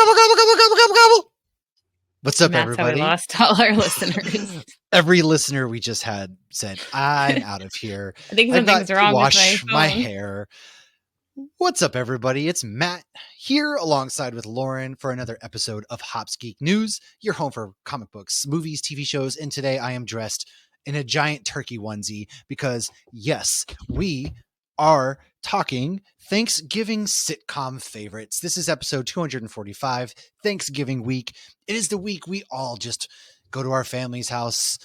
gobble, gobble, gobble, gobble, gobble, gobble. What's up, That's everybody? How we lost all our listeners. Every listener we just had said, I'm out of here. I think I've got something's wrong to with wash my my phone. hair. What's up, everybody? It's Matt here alongside with Lauren for another episode of Hops Geek News, your home for comic books, movies, TV shows. And today I am dressed in a giant turkey onesie because, yes, we are talking Thanksgiving sitcom favorites. This is episode 245, Thanksgiving week. It is the week we all just go to our family's house.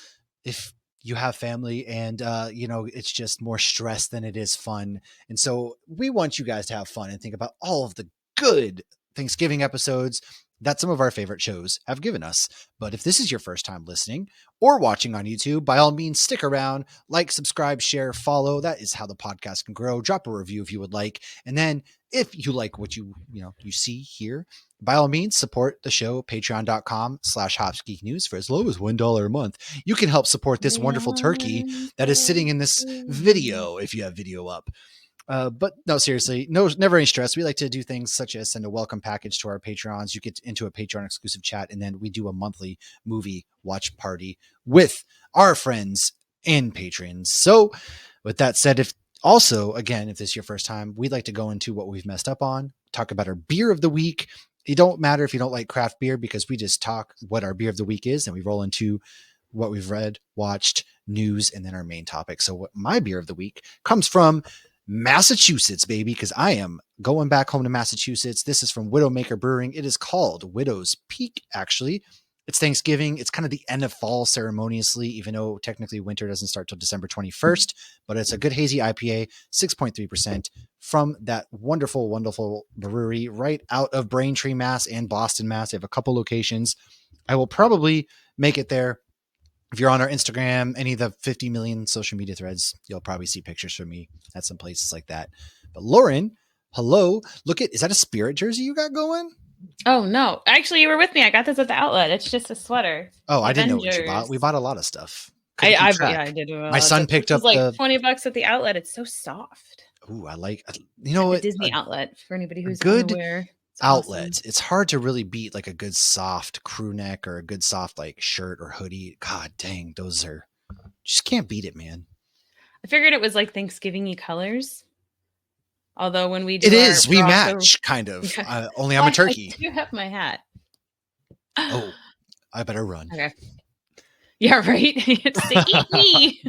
If you have family and, it's just more stress than it is fun. And so we want you guys to have fun and think about all of the good Thanksgiving episodes that some of our favorite shows have given us. But if this is your first time listening or watching on YouTube, by all means, stick around, like, subscribe, share, follow. That is how the podcast can grow. Drop a review if you would like. And then if you like what you see here, by all means, support the show, patreon.com/hopsgeeknews for as low as $1 a month. You can help support this wonderful turkey that is sitting in this video if you have video up. But no, seriously, never any stress. We like to do things such as send a welcome package to our Patreons. You get into a Patreon exclusive chat, and then we do a monthly movie watch party with our friends and patrons. So with that said, if this is your first time, we'd like to go into what we've messed up on, talk about our beer of the week. It don't matter if you don't like craft beer because we just talk what our beer of the week is and we roll into what we've read, watched, news, and then our main topic. So what my beer of the week comes from Massachusetts, baby, because I am going back home to Massachusetts. This is from Widowmaker Brewing. It is called Widow's Peak, actually. It's Thanksgiving. It's kind of the end of fall ceremoniously, even though technically winter doesn't start till December 21st, but it's a good hazy IPA, 6.3% from that wonderful, wonderful brewery right out of Braintree, Mass and Boston, Mass. They have a couple locations. I will probably make it there. If you're on our Instagram, any of the 50 million social media threads, you'll probably see pictures from me at some places like that. But Lauren, hello. Is that a Spirit jersey you got going? Oh, no. Actually, you were with me. I got this at the outlet. It's just a sweater. Oh, I didn't know what you bought. We bought a lot of stuff. I did. My son picked up like $20 at the outlet. It's so soft. Ooh, I like, what? Disney outlet for anybody who's good unaware. Outlet. Awesome. It's hard to really beat like a good soft crew neck or a good soft like shirt or hoodie. God dang, just can't beat it, man. I figured it was like Thanksgiving-y colors. Although when we do we match kind of. Only I'm a turkey. You have my hat. Oh, I better run. Okay. Yeah, right. It's to eat me.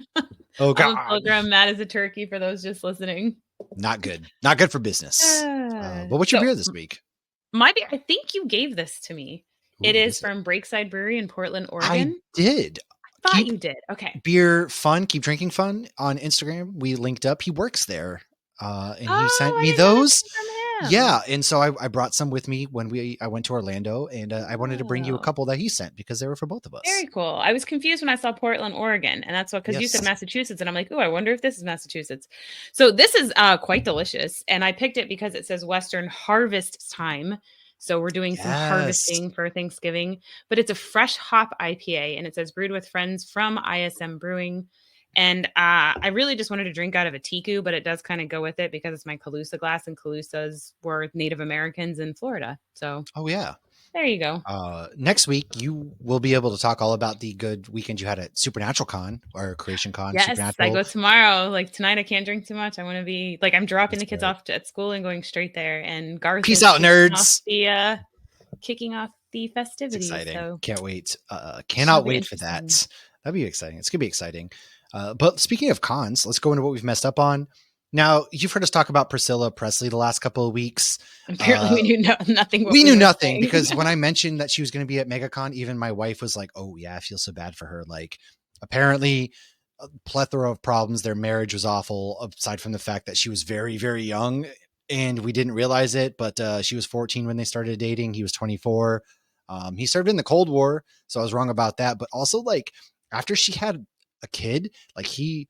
Oh God. I'm mad as a turkey for those just listening. Not good. Not good for business. But what's your beer this week? My beer, I think you gave this to me. Ooh, it is from Breakside Brewery in Portland, Oregon. I did. I thought you did. Okay. Beer fun. Keep drinking fun on Instagram. We linked up. He works there. And he sent me those. Yeah. And so I brought some with me when I went to Orlando, and I wanted to bring you a couple that he sent because they were for both of us. Very cool. I was confused when I saw Portland, Oregon, and that's because you said Massachusetts, and I'm like, oh, I wonder if this is Massachusetts. So this is quite delicious, and I picked it because it says Western Harvest Time. So we're doing some harvesting for Thanksgiving, but it's a fresh hop IPA, and it says brewed with friends from ISM Brewing. And I really just wanted to drink out of a tiku, but it does kind of go with it because it's my Calusa glass, and Calusas were Native Americans in Florida. So, oh yeah, there you go. Next week you will be able to talk all about the good weekend you had at Supernatural Con or Creation Con. Yes, I go tomorrow. Like tonight, I can't drink too much. I want to be like I'm dropping the kids off at school and going straight there. And Garth, peace out, nerds. Kicking off the festivities. Exciting! So. Can't wait. Cannot wait for that. That'd be exciting. It's gonna be exciting. But speaking of cons, let's go into what we've messed up on. Now, you've heard us talk about Priscilla Presley the last couple of weeks. Apparently, we knew nothing. We knew nothing because when I mentioned that she was going to be at MegaCon, even my wife was like, oh, yeah, I feel so bad for her. Like, apparently, a plethora of problems. Their marriage was awful, aside from the fact that she was very, very young, and we didn't realize it. But she was 14 when they started dating. He was 24. He served in the Cold War, so I was wrong about that. But also, like, after she had a kid, like he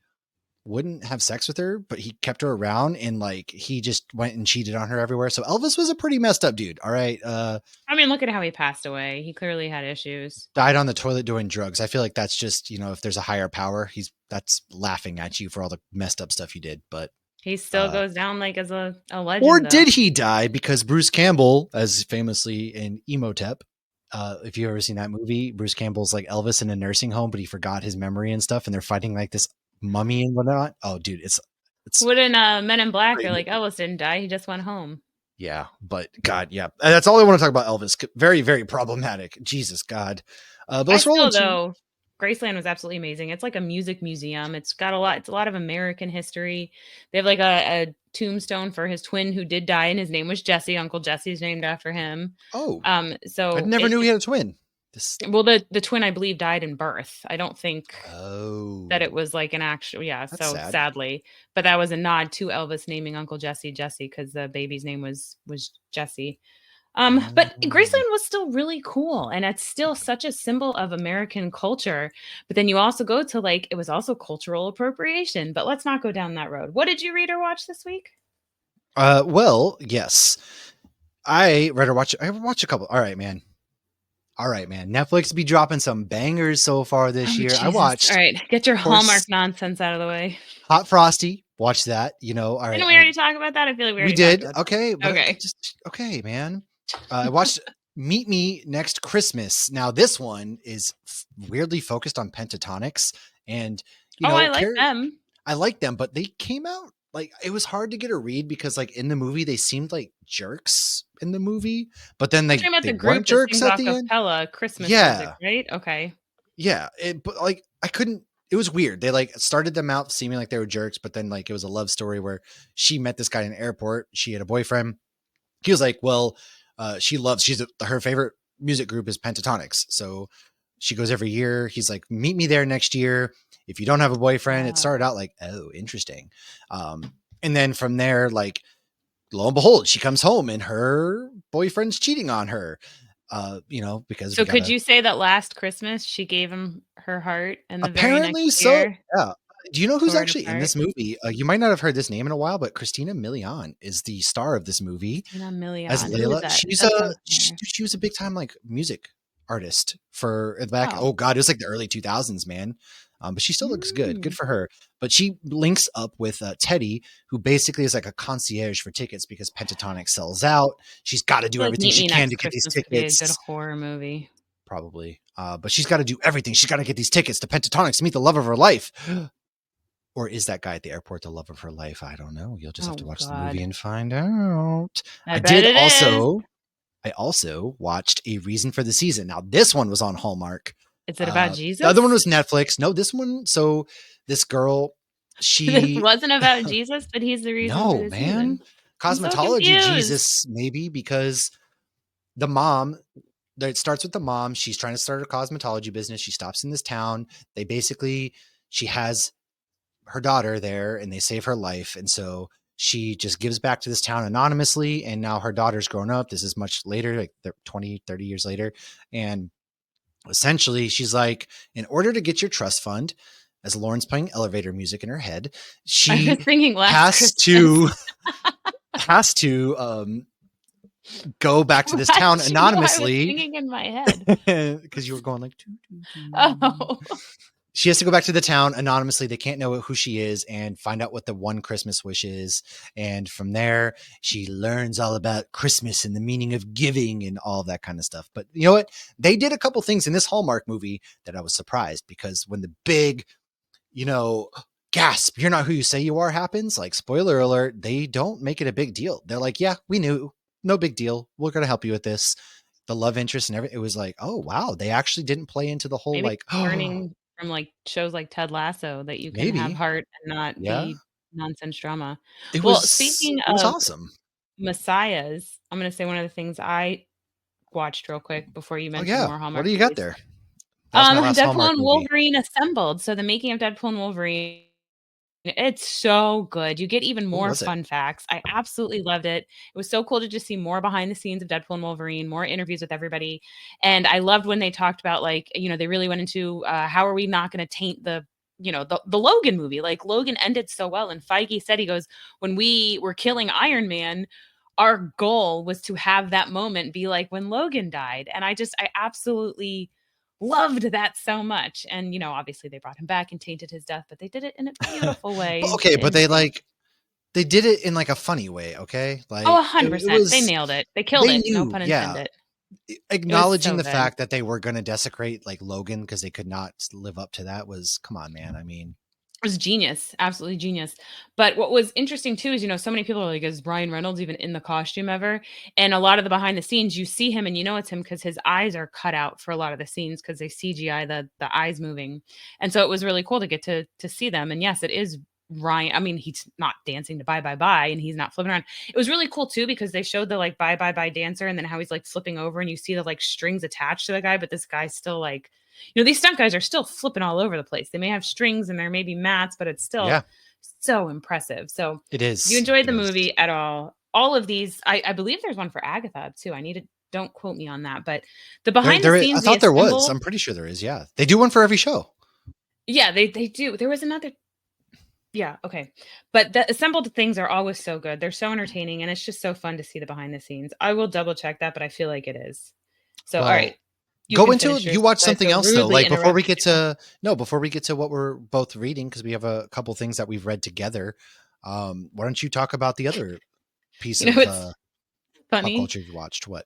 wouldn't have sex with her, but he kept her around, and like he just went and cheated on her everywhere. So Elvis was a pretty messed up dude. All right. I mean, look at how he passed away. He clearly had issues. Died on the toilet doing drugs. I feel like that's just, if there's a higher power, that's laughing at you for all the messed up stuff you did. But He still goes down like as a Or legend, though. did he die because Bruce Campbell, as famously in Emotep, if you've ever seen that movie, Bruce Campbell's like Elvis in a nursing home, but he forgot his memory and stuff, and they're fighting like this mummy and whatnot. Oh, dude, it's Wouldn't Men in Black, great they're like, movie. Elvis didn't die, he just went home. Yeah, but God, yeah, that's all I want to talk about. Elvis, very, very problematic. Jesus, God. But I let's roll still, into. though, Graceland was absolutely amazing. It's like a music museum. It's got a lot. It's a lot of American history. They have like a tombstone for his twin who did die, and his name was Jesse. Uncle Jesse's named after him. Oh, I So never knew he it's had a twin. This. well, the twin I believe died in birth. I don't think that it Oh, was like an actual, yeah. that's So sad. sadly, but that was a nod to Elvis naming Uncle Jesse Jesse because the baby's name was Jesse. But Oh. Graceland was still really cool, and it's still such a symbol of American culture. But then you also go to like it was also cultural appropriation. But let's not go down that road. What did you read or watch this week? Well, yes. I read or watch. I watched a couple. All right, man. All right, man. Netflix be dropping some bangers so far this Oh year. I Jesus! All watched, right, get your of Hallmark course, nonsense out of the way. Hot Frosty. Watch that. You know. All right. Didn't we already talk about that? I feel like we We already talked did. about Okay, that. but Okay. just okay, man. I watched Meet Me Next Christmas. Now this one is weirdly focused on pentatonics, and Oh, I like them. I like them, but they came out like it was hard to get a read because like in the movie they seemed like jerks in the movie, but then You're talking about they the weren't group that jerks sings at the end. acapella Christmas music, Yeah, right? Okay. yeah. But like I couldn't. It was weird. They like started them out seeming like they were jerks, but then like it was a love story where she met this guy in an airport. She had a boyfriend. He was like, well, her favorite music group is Pentatonics. So she goes every year. He's like, meet me there next year. If you don't have a boyfriend, it started out like, oh, interesting. And then from there, like, lo and behold, she comes home and her boyfriend's cheating on her. Because So we could gotta you say that last Christmas she gave him her heart and the very next apparently so. year Yeah. Do you know who's tore it actually in apart? this movie? You might not have heard this name in a while, but Christina Milian is the star of this movie. Christina As Milian. Who is Layla, that? That sounds familiar. she was a big time like music artist for back. Oh. Oh God, it was like the early 2000s, man. But she still looks good. Good Mm. for her. But she links up with Teddy, who basically is like a concierge for tickets because Pentatonic sells out. She's got to I do feel like everything Meet she Me can to Next get these Christmas could be a good tickets. horror movie. Probably, but she's got to do everything. She's got to get these tickets to Pentatonics to meet the love of her life. Or is that guy at the airport the love of her life? I don't know. You'll just have to Oh watch the movie God. and find out. I bet it is. I also watched A Reason for the Season. Now, this one was on Hallmark. Is it about The other one Jesus? was Netflix. No, this one. So this girl, This she wasn't about Jesus, but he's the reason for no the man, season. I'm so cosmetology confused. Jesus maybe because the mom. It starts with the mom. She's trying to start a cosmetology business. She stops in this town. She has her daughter there and they save her life. And so she just gives back to this town anonymously. And now her daughter's grown up. This is much later, like 20, 30 years later. And essentially she's like, in order to get your trust fund, as Lauren's playing elevator music in her head, I was she thinking Last has Christmas. to, has to, go back to this Why town did you know I was anonymously singing in my head? because you were going like, doo, doo, doo. Oh. She has to go back to the town anonymously. They can't know who she is and find out what the one Christmas wish is. And from there, she learns all about Christmas and the meaning of giving and all of that kind of stuff. But you know what? They did a couple things in this Hallmark movie that I was surprised because when the big, gasp, you're not who you say you are happens, like spoiler alert, they don't make it a big deal. They're like, yeah, we knew. No big deal. We're going to help you with this. The love interest and everything. It was like, oh, wow. They actually didn't play into the whole Maybe like, learning from, like, shows like Ted Lasso that you can have maybe. heart and not Yeah. be nonsense drama. It Well, was speaking it was of awesome. messiahs, I'm gonna say one of the things I watched real quick before you Oh, mentioned yeah. more What Hallmark do you got movies. there? That was my last Deadpool Hallmark and movie. Wolverine Assembled. So the making of Deadpool and Wolverine, it's so good. You get even What more was it? fun facts. I absolutely loved it. It was so cool to just see more behind the scenes of Deadpool and Wolverine, more interviews with everybody. And I loved when they talked about like, they really went into how are we not going to taint the Logan movie. Like Logan ended so well. And Feige said, he goes, when we were killing Iron Man, our goal was to have that moment be like when Logan died. And I absolutely loved that so much. And, obviously they brought him back and tainted his death, but they did it in a beautiful way. But okay, but And they like they did it in like a funny way. Okay. Oh, Like it 100%. They was, nailed it. They killed they it. No knew. pun Yeah. intended. It was Acknowledging so the good. fact that they were going to desecrate like Logan because they could not live up to that was, come on, man. I mean, It was genius, absolutely genius. But what was interesting too is, so many people are like, is Ryan Reynolds even in the costume ever? And a lot of the behind the scenes, you see him and you know it's him because his eyes are cut out for a lot of the scenes because they CGI the eyes moving. And so it was really cool to get to see them. And yes, it is Ryan. I mean, he's not dancing to bye bye bye and he's not flipping around. It was really cool too because they showed the like bye bye bye dancer and then how he's like flipping over and you see the like strings attached to the guy, but this guy's still like, these stunt guys are still flipping all over the place. They may have strings and there may be mats, but it's still yeah, so impressive. So it if you is. enjoyed It the is. movie at all of these, I believe there's one for Agatha too. I need to, don't quote me on that, but the behind the I scenes, the thought there was. assembled, I'm pretty sure there is. Yeah. They do one for every show. yeah, they do. There was another, yeah, okay. But the assembled things are always so good. They're so entertaining and it's just so fun to see the behind the scenes. I will double check that, but I feel like it is. So, all right. Well, You go can into finish you yours watch since I something so else though. rudely Like before we interrupted get you. to no, before we get to what we're both reading, because we have a couple things that we've read together. Why don't you talk about the other piece of It's pop funny. culture you watched? What?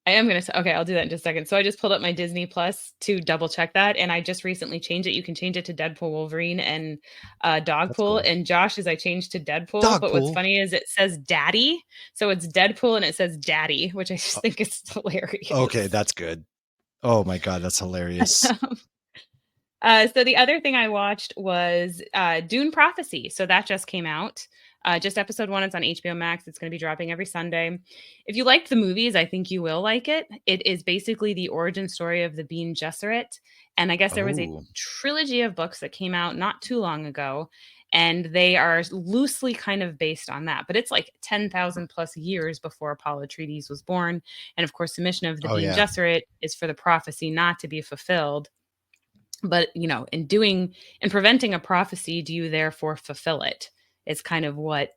I am gonna say, okay, I'll do that in just a second. So I just pulled up my Disney Plus to double check that, and I just recently changed it. You can change it to Deadpool, Wolverine, and That's Dogpool. cool. And Josh, as I changed to Deadpool, but what's Dogpool. funny is it says Daddy, so it's Deadpool and it says Daddy, which I just think is Okay, hilarious. that's good. Oh my god, that's hilarious. So the other thing I watched was Dune Prophecy. So that just came out. Just episode 1. It's on HBO Max. It's going to be dropping every Sunday. If you liked the movies, I think you will like it. It is basically the origin story of the Bean Gesserit. And I guess there was a Oh, trilogy of books that came out not too long ago. And they are loosely kind of based on that. But it's like 10,000 plus years before Apollo Treaties was born. And of course, the mission of the oh Bean yeah. Gesserit is for the prophecy not to be fulfilled, but in preventing a prophecy, do you therefore fulfill it? Is kind of what is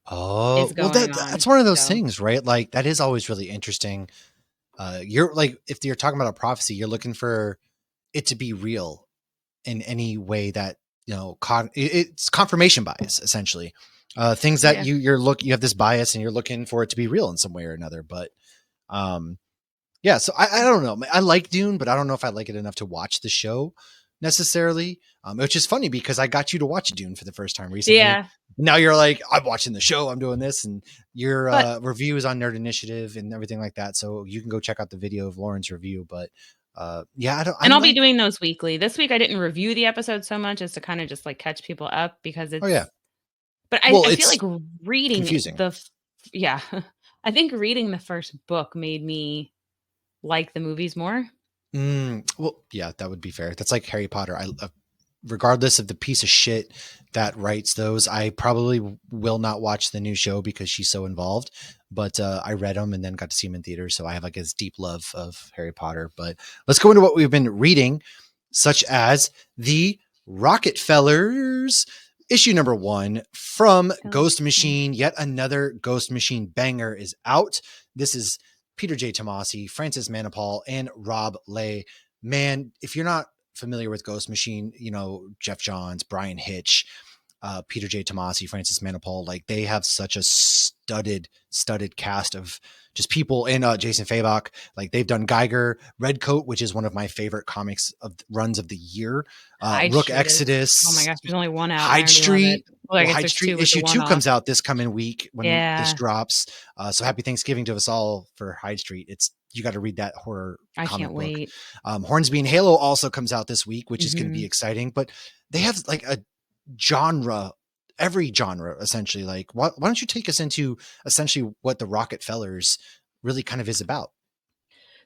Oh well, going that's on. one of those So things, right? Like that is always really interesting. You're like if you're talking about a prophecy, you're looking for it to be real in any way that it's confirmation bias essentially. Things that yeah. you have this bias and you're looking for it to be real in some way or another. But um, yeah, so I don't know. I like Dune, but I don't know if I like it enough to watch the show necessarily. Which is funny because I got you to watch Dune for the first time recently. Yeah. Now you're like, I'm watching the show, I'm doing this, and your But review is on Nerd Initiative and everything like that. So you can go check out the video of Lauren's review. But yeah, I and I'll be like. doing those weekly. This week I didn't review the episode so much as to kind of just like catch people up because Oh yeah, but well, I feel like it's reading confusing. yeah. I think reading the first book made me like the movies more. Well, yeah, that would be fair. That's like Harry Potter. Regardless of the piece of shit that writes those, I probably will not watch the new show because she's so involved. But I read them and then got to see them in theaters, so I have like this deep love of Harry Potter. But let's go into what we've been reading, such as the Rocketfellers issue number 1 from Ghost Machine. Yet another Ghost Machine banger is out. This is Peter J. Tomasi, Francis Manapul, and Rob Lay. Man, if you're not familiar with Ghost Machine, Jeff Johns, Brian Hitch, Peter J. Tomasi, Francis Manapul, like they have such a studded cast of just people, and Jason Fabok, like they've done Geiger, Redcoat, which is one of my favorite comics of runs of the year, Hyde Rook Street is, oh my Exodus, gosh, there's only one out and I Hyde already love it. Street. Well, I Well, guess Hyde there's Street two with the issue one 2 off. comes out this coming week when this Yeah. drops. So happy Thanksgiving to us all for Hyde Street. You got to read that horror I comic can't book. wait. Hornsby and Halo also comes out this week, which is going to be Mhm. exciting. But they have like a genre, every genre essentially. Like, why don't you take us into essentially what the Rocketfellers really kind of is about?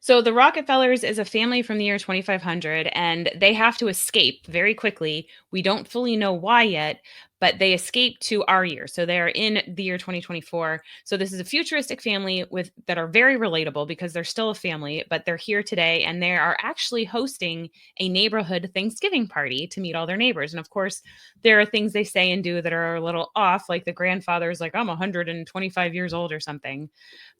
So the Rocketfellers is a family from the year 2500 and they have to escape very quickly. We don't fully know why yet, but they escape to our year. So they're in the year 2024. So this is a futuristic family with that are very relatable because they're still a family, but they're here today and they are actually hosting a neighborhood Thanksgiving party to meet all their neighbors. And of course, there are things they say and do that are a little off, like the grandfather's like, I'm 125 years old or something.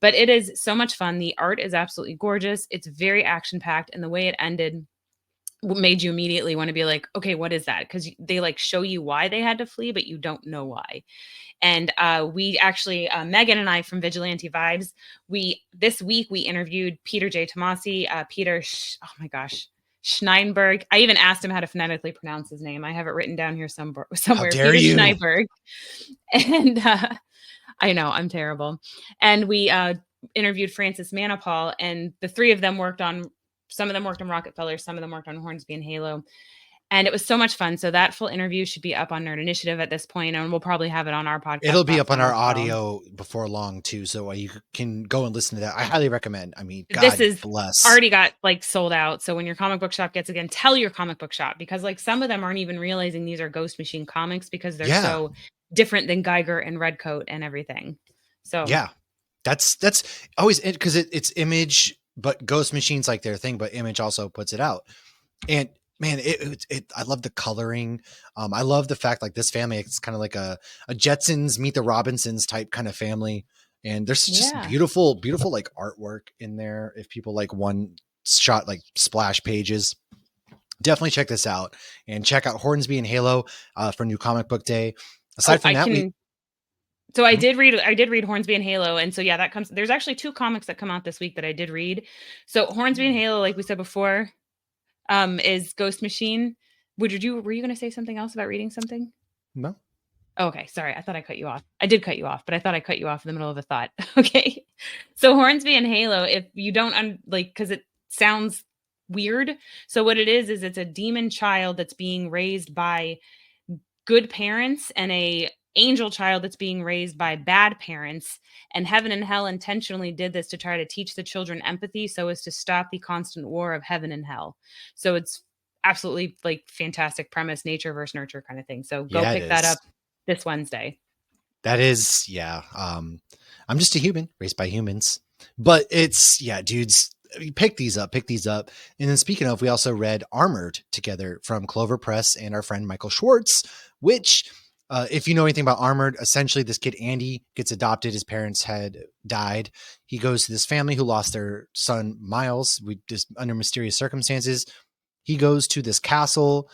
But it is so much fun. The art is absolutely gorgeous. It's very action packed. And the way it ended made you immediately want to be like, okay, what is that? Because they like show you why they had to flee, but you don't know why. And we actually, Megan and I from Vigilante Vibes, this week we interviewed Peter J. Tomasi, oh my gosh, Schneinberg. I even asked him how to phonetically pronounce his name. I have it written down here How somewhere. dare Peter you? Schneinberg. And I know, I'm terrible. And we interviewed Francis Manipal, and the three of them some of them worked on Rocketfellers, some of them worked on Hornsby and Halo. And it was so much fun. So that full interview should be up on Nerd Initiative at this point, and we'll probably have it on our podcast It'll be up on platform our as well. audio before long too, so you can go and listen to that. I highly recommend. I mean, This God is bless. already got like sold out. So when your comic book shop gets again, tell your comic book shop, because like some of them aren't even realizing these are Ghost Machine comics because they're so different than Geiger and Redcoat and everything. So yeah, that's always it, because it's Image, but Ghost Machine's like their thing, but Image also puts it out. And man, I love the coloring. I love the fact like this family, it's kind of like a Jetsons meet the Robinsons type kind of family. And there's just beautiful like artwork in there. If people like one shot like splash pages, definitely check this out, and check out Hornsby and Halo for New Comic Book Day. Aside from that, I did read Hornsby and Halo. And so, yeah, there's actually 2 comics that come out this week that I did read. So Hornsby and Halo, like we said before, is Ghost Machine. Were you going to say something else about reading something? No. Oh, okay. Sorry. I thought I cut you off. I did cut you off, but I thought I cut you off in the middle of a thought. Okay. So Hornsby and Halo, if you don't because it sounds weird. So what it is it's a demon child that's being raised by good parents and a angel child that's being raised by bad parents, and heaven and hell intentionally did this to try to teach the children empathy so as to stop the constant war of heaven and hell. So it's absolutely like fantastic premise, nature versus nurture kind of thing. So go pick that up this Wednesday. That is, yeah. I'm just a human raised by humans, but it's, yeah, dudes, pick these up. And then speaking of, we also read Armoed together from Clover Press and our friend Michael Schwartz, which if you know anything about Armoed, essentially this kid, Andy, gets adopted. His parents had died. He goes to this family who lost their son, Miles, just under mysterious circumstances. He goes to this castle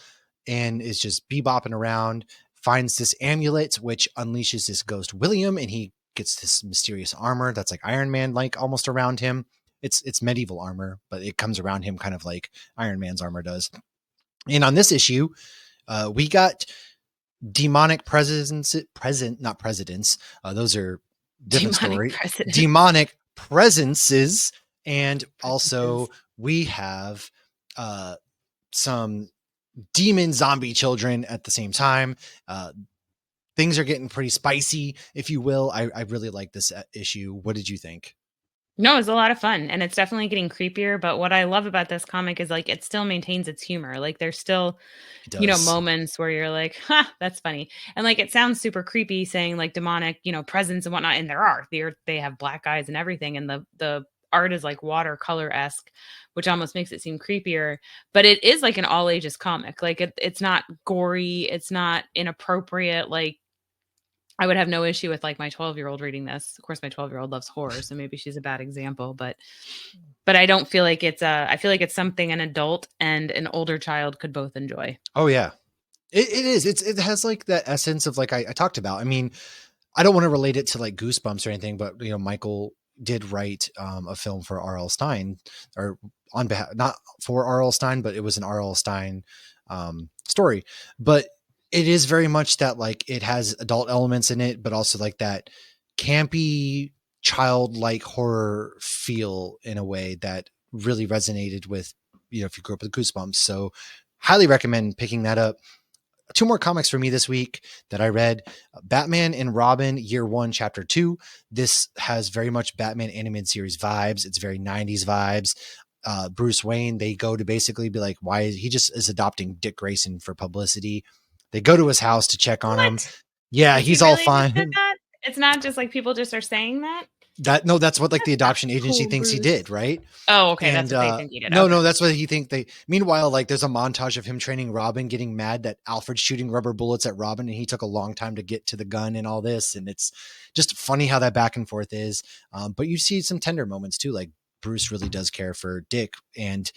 and is just bebopping around, finds this amulet, which unleashes this ghost, William, and he gets this mysterious armor that's like Iron Man, like almost around him. It's medieval armor, but it comes around him kind of like Iron Man's armor does. And on this issue, we got demonic not presidents. Those are different story. Demonic presences. And also we have some demon zombie children at the same time. Things are getting pretty spicy, if you will. I really like this issue. What did you think? No, it's a lot of fun, and it's definitely getting creepier. But what I love about this comic is like it still maintains its humor. Like there's still, moments where you're like, "Ha, that's funny," and like it sounds super creepy saying like demonic, presence and whatnot. And they have black eyes and everything, and the art is like watercolor-esque, which almost makes it seem creepier. But it is like an all ages comic. Like it's not gory, it's not inappropriate. Like I would have no issue with like my 12-year-old reading this. Of course, my 12-year-old loves horror, so maybe she's a bad example, but I don't feel like I feel like it's something an adult and an older child could both enjoy. Oh yeah, it is. It has like that essence of like I talked about. I mean, I don't want to relate it to like Goosebumps or anything, but Michael did write a film for R.L. Stine, or on behalf, not for R.L. Stine, but it was an R.L. Stine story. But it is very much that like it has adult elements in it, but also like that campy, childlike horror feel in a way that really resonated with, if you grew up with Goosebumps. So highly recommend picking that up. 2 more comics for me this week that I read. Batman and Robin Year 1 Chapter 2. This has very much Batman animated series vibes. It's very 90s vibes. Bruce Wayne, they go to basically be like, why he just is adopting Dick Grayson for publicity. They go to his house to check on him. Yeah, like he's all fine. It's not just like people just are saying that. That's what like the adoption agency thinks he did, right? Oh, okay. That's what they think he did. No, that's what he think they. Meanwhile, like there's a montage of him training Robin, getting mad that Alfred's shooting rubber bullets at Robin, and he took a long time to get to the gun and all this, and it's just funny how that back and forth is. But you see some tender moments too, like Bruce really does care for Dick, and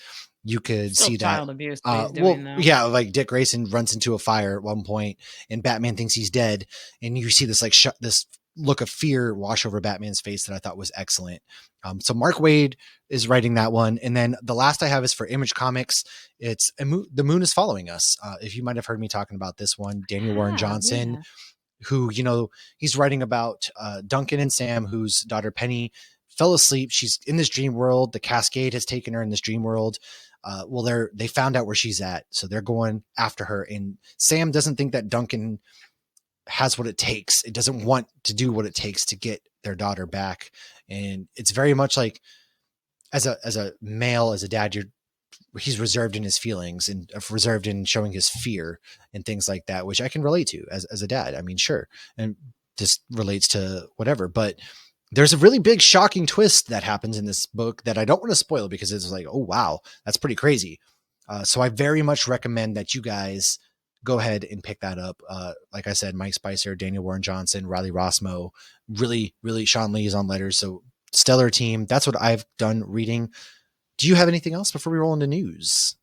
you could Still see that. child abuse that he's doing, though. Yeah, like Dick Grayson runs into a fire at one point, and Batman thinks he's dead, and you see this like this look of fear wash over Batman's face that I thought was excellent. So Mark Waid is writing that one, and then the last I have is for Image Comics. It's The Moon is Following Us. If you might have heard me talking about this one, Daniel Warren Johnson. Who, he's writing about Duncan and Sam, whose daughter Penny fell asleep. She's in this dream world. The Cascade has taken her in this dream world. They found out where she's at, so they're going after her. And Sam doesn't think that Duncan has what it takes. It doesn't want to do what it takes to get their daughter back. And it's very much like, as a male, as a dad, he's reserved in his feelings and reserved in showing his fear and things like that, which I can relate to as a dad. I mean, sure. And this relates to whatever, but there's a really big shocking twist that happens in this book that I don't want to spoil because it's like, oh, wow, that's pretty crazy. So I very much recommend that you guys go ahead and pick that up. Like I said, Mike Spicer, Daniel Warren Johnson, Riley Rossmo, really, really Sean Lee is on letters. So stellar team. That's what I've done reading. Do you have anything else before we roll into news?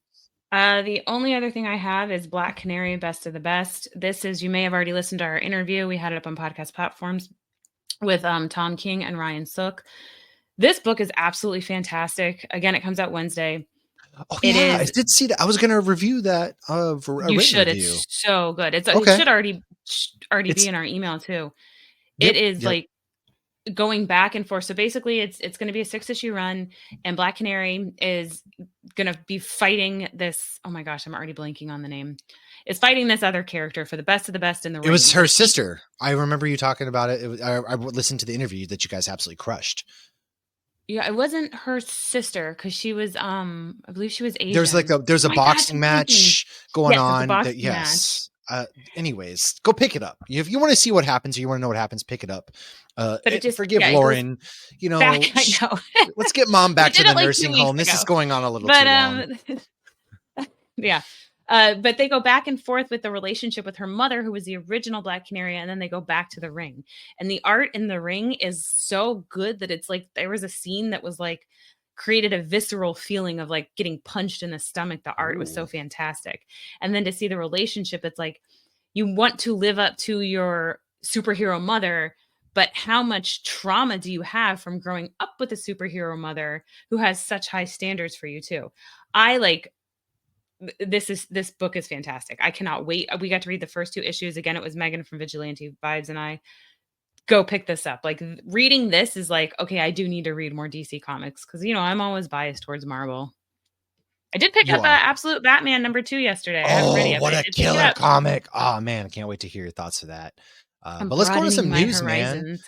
The only other thing I have is Black Canary, Best of the Best. This is, you may have already listened to our interview. We had it up on podcast platforms with Tom King and Ryan Sook. This book is absolutely fantastic. Again, it comes out Wednesday. Oh, yeah, I did see that. I was going to review that. You should. Review. It's so good. It should already be in our email too. It is like going back and forth. So basically it's going to be a 6-issue run, and Black Canary is going to be fighting this. Oh my gosh, I'm already blanking on the name. Is fighting this other character for the best of the best in the ring. It was her sister. I remember you talking about it. I listened to the interview that you guys absolutely crushed. Yeah, it wasn't her sister because she was, I believe she was Asian. There's a boxing match going on. Yes. Anyways, go pick it up. If you want to see what happens or you want to know what happens, pick it up. But it just, forgive Lauren. I know. Let's get mom back to the nursing home. This is going on a little too long. Yeah. But they go back and forth with the relationship with her mother, who was the original Black Canary, and then they go back to the ring. And the art in the ring is so good that it's like there was a scene that was like created a visceral feeling of like getting punched in the stomach. The art was so fantastic. And then to see the relationship, it's like you want to live up to your superhero mother, but how much trauma do you have from growing up with a superhero mother who has such high standards for you too? This book is fantastic. I cannot wait. We got to read the first 2 issues. Again, it was Megan from Vigilante Vibes and I. Go pick this up. Like, reading this is like, okay, I do need to read more DC comics because, I'm always biased towards Marvel. I did pick up Absolute Batman #2 yesterday. Oh, what a killer comic. Oh, man. I can't wait to hear your thoughts for that. But let's go to some news, man.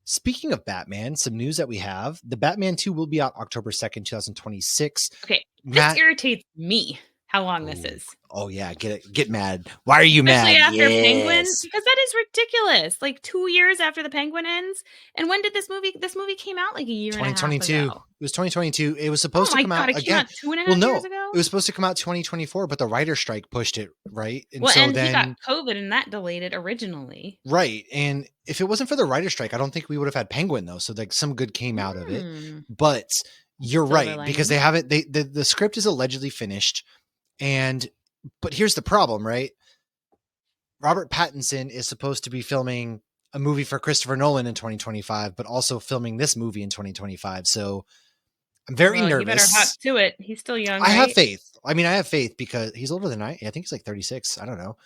Speaking of Batman, some news that we have. The Batman 2 will be out October 2nd, 2026. Okay, this irritates me. How long this is. Oh yeah, get mad. Why are you mad? Especially after Penguin? Because that is ridiculous. Like 2 years after the Penguin ends. And when did this movie came out? Like a year and a half ago. 2022. It was 2022. It was supposed to come out again. 2.5 years ago? It was supposed to come out 2024, but the writer's strike pushed it, right? And he got COVID and that delayed it originally. Right. And if it wasn't for the writer's strike, I don't think we would have had Penguin though. So like some good came out of it. But you're right, because they haven't the script is allegedly finished. But here's the problem, right? Robert Pattinson is supposed to be filming a movie for Christopher Nolan in 2025, but also filming this movie in 2025. So I'm very nervous. You better hop to it. He's still young. I have faith. I mean, I have faith because he's older than I think he's like 36. I don't know.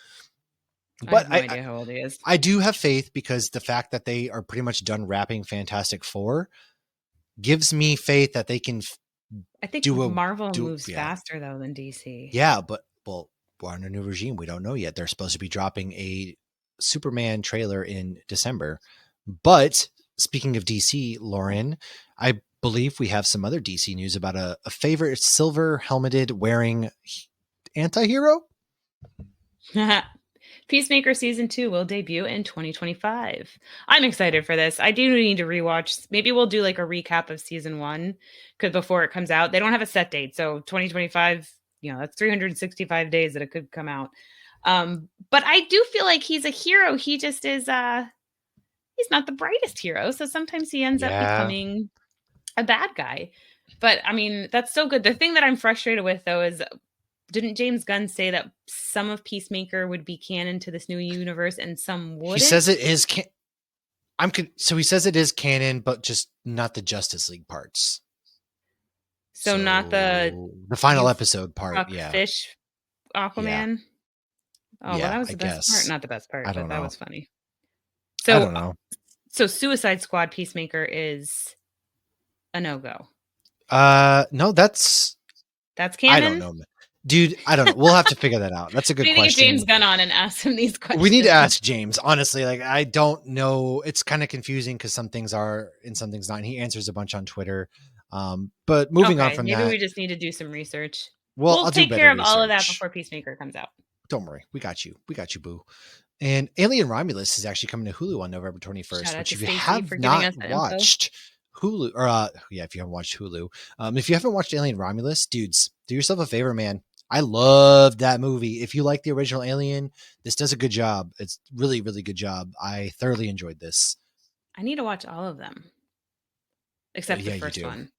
But I have no idea how old he is. I do have faith because the fact that they are pretty much done wrapping Fantastic Four gives me faith that they can I think Marvel moves faster though than DC. Yeah, but we're on a new regime. We don't know yet. They're supposed to be dropping a Superman trailer in December. But speaking of DC, Lauren, I believe we have some other DC news about a favorite silver helmeted wearing anti-hero. Peacemaker season 2 will debut in 2025. I'm excited for this. I do need to rewatch. Maybe we'll do like a recap of season 1 because before it comes out, they don't have a set date. So 2025, that's 365 days that it could come out. But I do feel like he's a hero. He just is, he's not the brightest hero. So sometimes he ends up becoming a bad guy. But I mean, that's so good. The thing that I'm frustrated with though is, didn't James Gunn say that some of Peacemaker would be canon to this new universe and some wouldn't? He says it is so he says it is canon, but just not the Justice League parts. So not the final episode part. Yeah. Fish Aquaman. Yeah. Oh, well, that was the best part. Not the best part, but that was funny. So I don't know. So Suicide Squad Peacemaker is a no-go. No, that's canon. I don't know, dude. I don't know. We'll have to figure that out. That's a good question. We need to get James Gunn on and ask him these questions. We need to ask James. Honestly, like I don't know. It's kind of confusing because some things are and some things not. And he answers a bunch on Twitter. But moving on from that, maybe we just need to do some research. Well, we'll take care of all of that before Peacemaker comes out. Don't worry, we got you. We got you, boo. And Alien Romulus is actually coming to Hulu on November 21st, which if you have not watched Hulu, or if you haven't watched Hulu, if you haven't watched Alien Romulus, dudes, do yourself a favor, man. I loved that movie. If you like the original Alien, this does a good job. It's really, really good job. I thoroughly enjoyed this. I need to watch all of them, except the first one.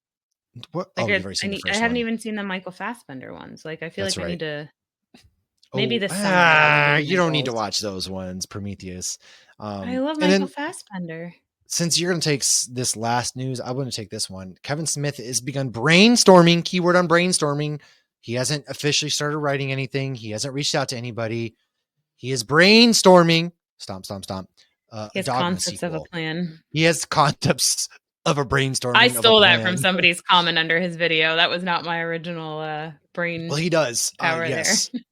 What? Like I haven't even seen the Michael Fassbender ones. Like I feel like I need to. Maybe this summer. You don't need to watch those ones, Prometheus. I love Michael Fassbender. Since you're going to take this last news, I want to take this one. Kevin Smith has begun brainstorming, keyword on brainstorming. He hasn't officially started writing anything. He hasn't reached out to anybody. He is brainstorming. Stomp. He has concepts of a plan. He has concepts of a brainstorming. I stole that from somebody's comment under his video. That was not my original brain. Well, he does. Power yes. There.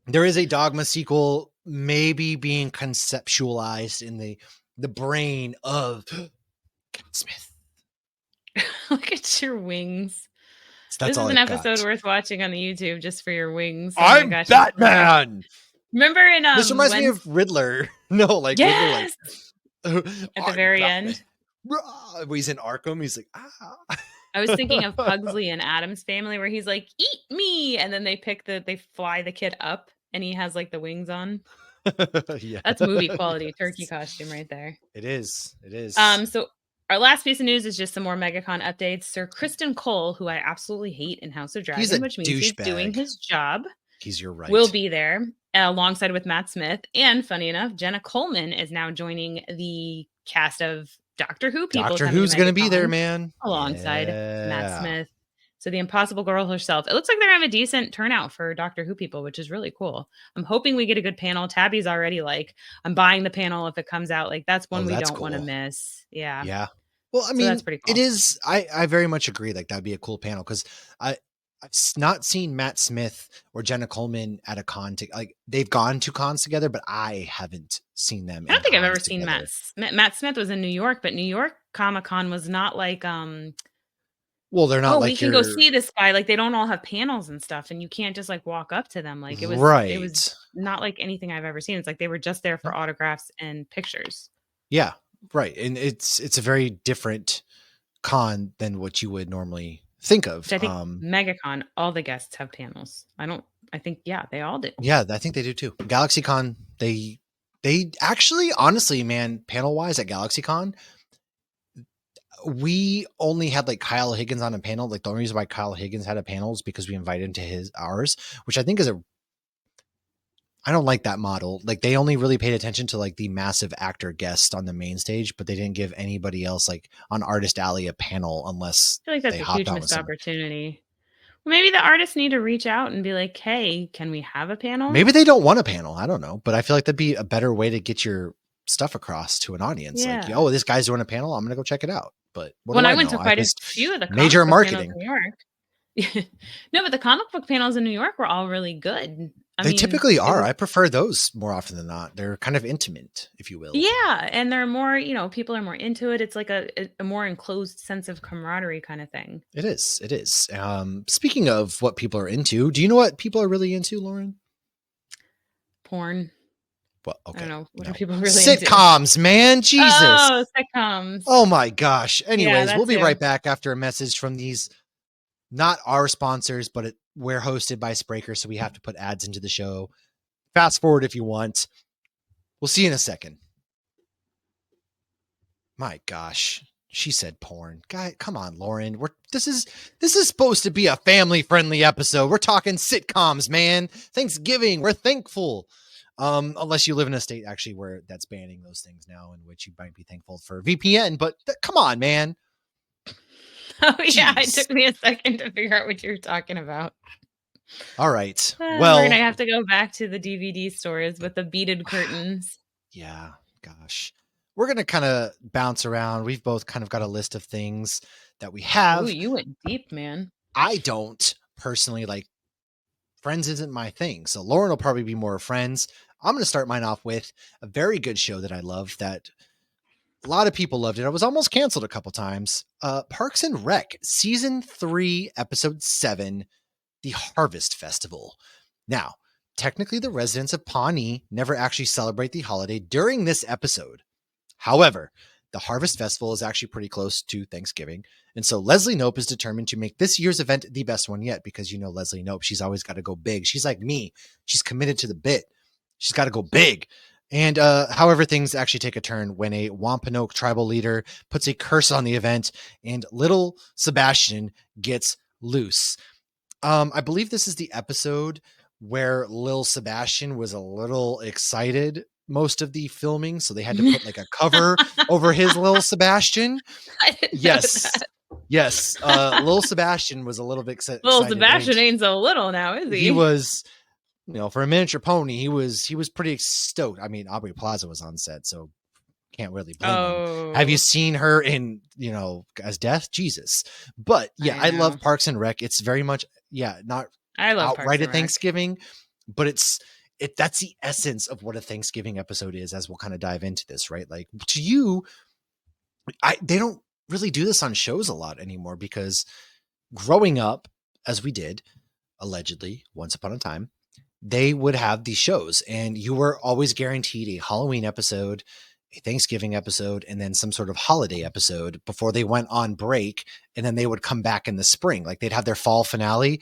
There is a Dogma sequel maybe being conceptualized in the brain of Kevin Smith. Look at your wings. This is an episode worth watching on the YouTube just for your wings. Oh I'm Batman. Remember in this reminds me of Riddler. No, like yes! Riddler, like at the very end. When he's in Arkham, he's like, I was thinking of Pugsley and Addams Family, where he's like, "Eat me," and then they fly the kid up, and he has like the wings on. Yeah, that's movie quality turkey costume right there. It is. So our last piece of news is just some more MegaCon updates. Sir Kristen Cole, who I absolutely hate in House of Dragon, which means he's doing his job. You're right. Will be there alongside with Matt Smith, and funny enough, Jenna Coleman is now joining the cast of Doctor Who people. Doctor Who's going to be there, man, alongside Matt Smith. So the Impossible Girl herself. It looks like they're going to have a decent turnout for Doctor Who people, which is really cool. I'm hoping we get a good panel. Tabby's already like, I'm buying the panel if it comes out. Like that's one we don't want to miss. Yeah. Yeah. Well, I mean, that's pretty cool. It is. I very much agree. Like that'd be a cool panel because I've not seen Matt Smith or Jenna Coleman at a con. Like they've gone to cons together, but I haven't seen them. I don't think I've ever seen Matt Smith was in New York, but New York Comic-Con was not like well, they're not like we can go see this guy. Like they don't all have panels and stuff, and you can't just like walk up to them. Like it was It was not like anything I've ever seen. It's like they were just there for autographs and pictures. Yeah, right. And it's a very different con than what you would normally think of. Which I think MegaCon, all the guests have panels. I think they all do. Yeah, I think they do too. GalaxyCon, they actually, honestly, man, panel wise at GalaxyCon, we only had like Kyle Higgins on a panel. Like the only reason why Kyle Higgins had a panel is because we invited him to ours, which I think is I don't like that model. Like they only really paid attention to like the massive actor guest on the main stage, but they didn't give anybody else like on Artist Alley a panel unless I feel like that's a huge missed opportunity. Maybe the artists need to reach out and be like, hey, can we have a panel? Maybe they don't want a panel. I don't know. But I feel like that'd be a better way to get your stuff across to an audience. Yeah. Like, oh, this guy's doing a panel. I'm going to go check it out. But when I went to quite a few of the major marketing in New York. No, but the comic book panels in New York were all really good. They typically are. I prefer those more often than not. They're kind of intimate, if you will. Yeah. And they're more, people are more into it. It's like a more enclosed sense of camaraderie kind of thing. It is. It is. Speaking of what people are into, do you know what people are really into, Lauren? Porn. Well, okay. I don't know. What are people really Sitcoms, into? Man. Jesus. Oh, sitcoms. Oh my gosh. Anyways, we'll be right back after a message from these, not our sponsors, but we're hosted by Spreaker, so we have to put ads into the show. Fast forward if you want. We'll see you in a second. My gosh. She said porn. Guy, come on, Lauren. This is supposed to be a family-friendly episode. We're talking sitcoms, man. Thanksgiving. We're thankful. Unless you live in a state actually where that's banning those things now, in which you might be thankful for VPN. But come on, man. Oh yeah, it took me a second to figure out what you were talking about. All right. Well, we're gonna have to go back to the DVD stores with the beaded curtains. Yeah, gosh. We're going to kind of bounce around. We've both kind of got a list of things that we have. Ooh, you went deep, man. I don't personally like Friends isn't my thing. So Lauren will probably be more Friends. I'm going to start mine off with a very good show that I love that a lot of people loved it. I was almost canceled a couple times. Parks and Rec, season 3, episode 7, The Harvest Festival. Now, technically the residents of Pawnee never actually celebrate the holiday during this episode. However, the Harvest Festival is actually pretty close to Thanksgiving. And so Leslie Knope is determined to make this year's event the best one yet, because you know Leslie Knope, she's always got to go big. She's like me. She's committed to the bit. She's got to go big. And however, things actually take a turn when a Wampanoag tribal leader puts a curse on the event and little Sebastian gets loose. I believe this is the episode where Lil Sebastian was a little excited most of the filming, so they had to put like a cover over his Lil Sebastian. Yes. Lil Sebastian was a little bit excited. Lil Sebastian ain't so little now, is he? He was, for a miniature pony, he was pretty stoked. I mean, Aubrey Plaza was on set, so can't really blame him. Have you seen her in, as Death? Jesus. But yeah, I love Parks and Rec. It's very much, not I love outright a Thanksgiving, but that's the essence of what a Thanksgiving episode is, as we'll kind of dive into this, right? Like, to you, they don't really do this on shows a lot anymore, because growing up, as we did, allegedly, once upon a time, they would have these shows and you were always guaranteed a Halloween episode, a Thanksgiving episode, and then some sort of holiday episode before they went on break. And then they would come back in the spring. Like, they'd have their fall finale,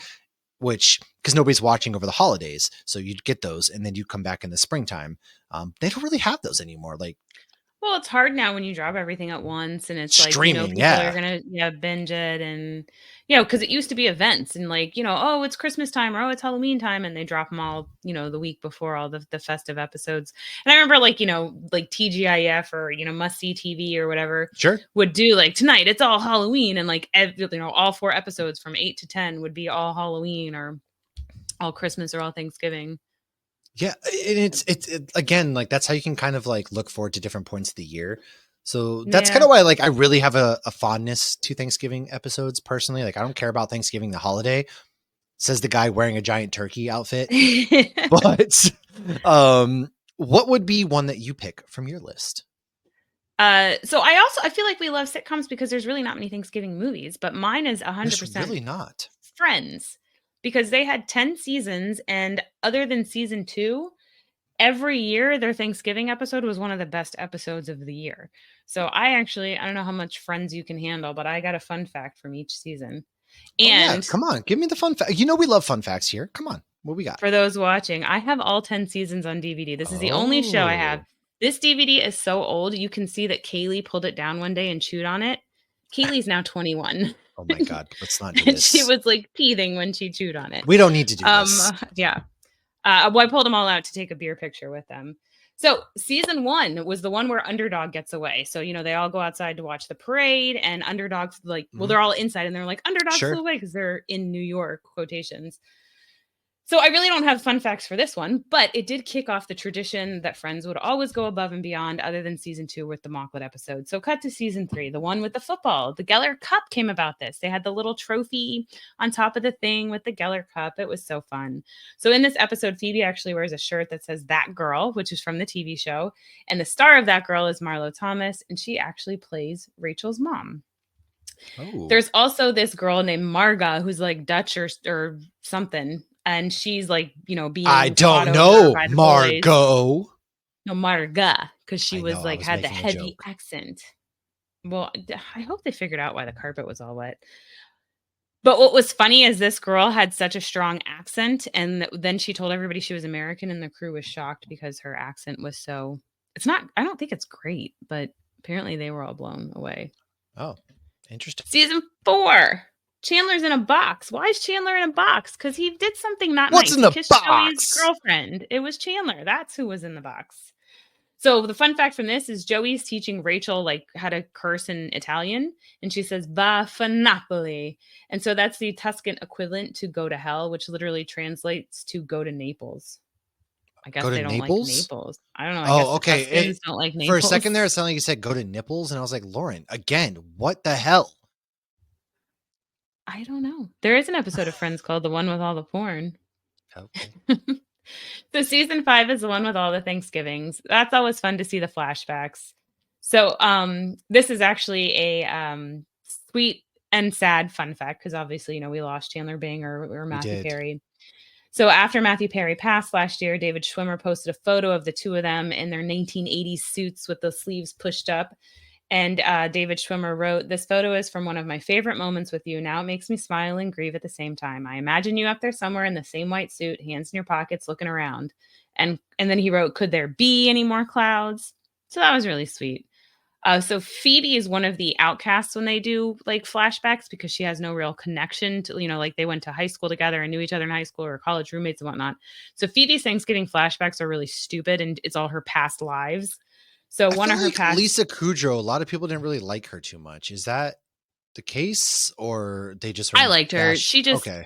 because nobody's watching over the holidays. So you'd get those and then you'd come back in the springtime. They don't really have those anymore. Like, well, it's hard now when you drop everything at once and it's streaming, people are going to binge it. And, because it used to be events and oh, it's Christmas time, or oh, it's Halloween time. And they drop them all, the week before all the festive episodes. And I remember TGIF or, Must See TV or whatever would do tonight, it's all Halloween. And all 4 episodes from 8 to 10 would be all Halloween or all Christmas or all Thanksgiving. Yeah. And it's again, that's how you can kind of look forward to different points of the year. So that's kind of why I really have a fondness to Thanksgiving episodes personally. I don't care about Thanksgiving, the holiday, says the guy wearing a giant turkey outfit. But what would be one that you pick from your list? So I feel like we love sitcoms because there's really not many Thanksgiving movies, but mine is 100% really not Friends, because they had 10 seasons, and other than season 2, every year their Thanksgiving episode was one of the best episodes of the year. So I don't know how much Friends you can handle, but I got a fun fact from each season. And come on, give me the fun fact. We love fun facts here. Come on. What we got? For those watching, I have all 10 seasons on DVD. This is the only show I have. This DVD is so old. You can see that Kaylee pulled it down one day and chewed on it. Kaylee's now 21. Oh my God. Let's not do this. She was teething when she chewed on it. We don't need to do this. Yeah. Well, I pulled them all out to take a beer picture with them. So season 1 was the one where Underdog gets away. So, they all go outside to watch the parade, and Underdog's they're all inside and they're Underdog flew away because they're in New York, quotations. So I really don't have fun facts for this one, but it did kick off the tradition that Friends would always go above and beyond, other than season 2 with the Mocklet episode. So cut to season 3, the one with the football. The Geller Cup came about this. They had the little trophy on top of the thing with the Geller Cup. It was so fun. So in this episode, Phoebe actually wears a shirt that says That Girl, which is from the TV show. And the star of That Girl is Marlo Thomas, and she actually plays Rachel's mom. Oh. There's also this girl named Marga who's Dutch or something. And she's being I don't know, Margot. No, Marga, because she was had the heavy accent. Well, I hope they figured out why the carpet was all wet. But what was funny is this girl had such a strong accent, and then she told everybody she was American, and the crew was shocked because her accent was so. It's not. I don't think it's great, but apparently they were all blown away. Oh, interesting. Season 4. Chandler's in a box. Why is Chandler in a box? Because he did something not What's nice. in He the kissed Joey's box? girlfriend. It was Chandler. That's who was in the box. So the fun fact from this is Joey's teaching Rachel like how to curse in Italian, and she says "Va fa Napoli," and so that's the Tuscan equivalent to "go to hell," which literally translates to "go to Naples." I guess Go to they don't like Naples? Naples. I don't know. I guess Oh, the okay. Tuscans don't like For a second there, it Naples. sounded like you said go to nipples, and I was like, Lauren, again, what the hell? I don't know. There is an episode of Friends called "The One with All the Porn." Okay. So season 5 is the one with all the Thanksgivings. That's always fun to see the flashbacks. So this is actually a sweet and sad fun fact because obviously, we lost Chandler Bing or We Matthew did. Perry. So after Matthew Perry passed last year, David Schwimmer posted a photo of the two of them in their 1980s suits with the sleeves pushed up. And David Schwimmer wrote, "This photo is from one of my favorite moments with you. Now it makes me smile and grieve at the same time. I imagine you up there somewhere in the same white suit, hands in your pockets, looking around." And then he wrote, "Could there be any more clouds?" So that was really sweet. So Phoebe is one of the outcasts when they do like flashbacks because she has no real connection to, like they went to high school together and knew each other in high school or college roommates and whatnot. So Phoebe's Thanksgiving flashbacks are really stupid and it's all her past lives. So I one feel of her like past Lisa Kudrow, a lot of people didn't really like her too much. Is that the case, or they just I were liked her. bash? She just, Okay.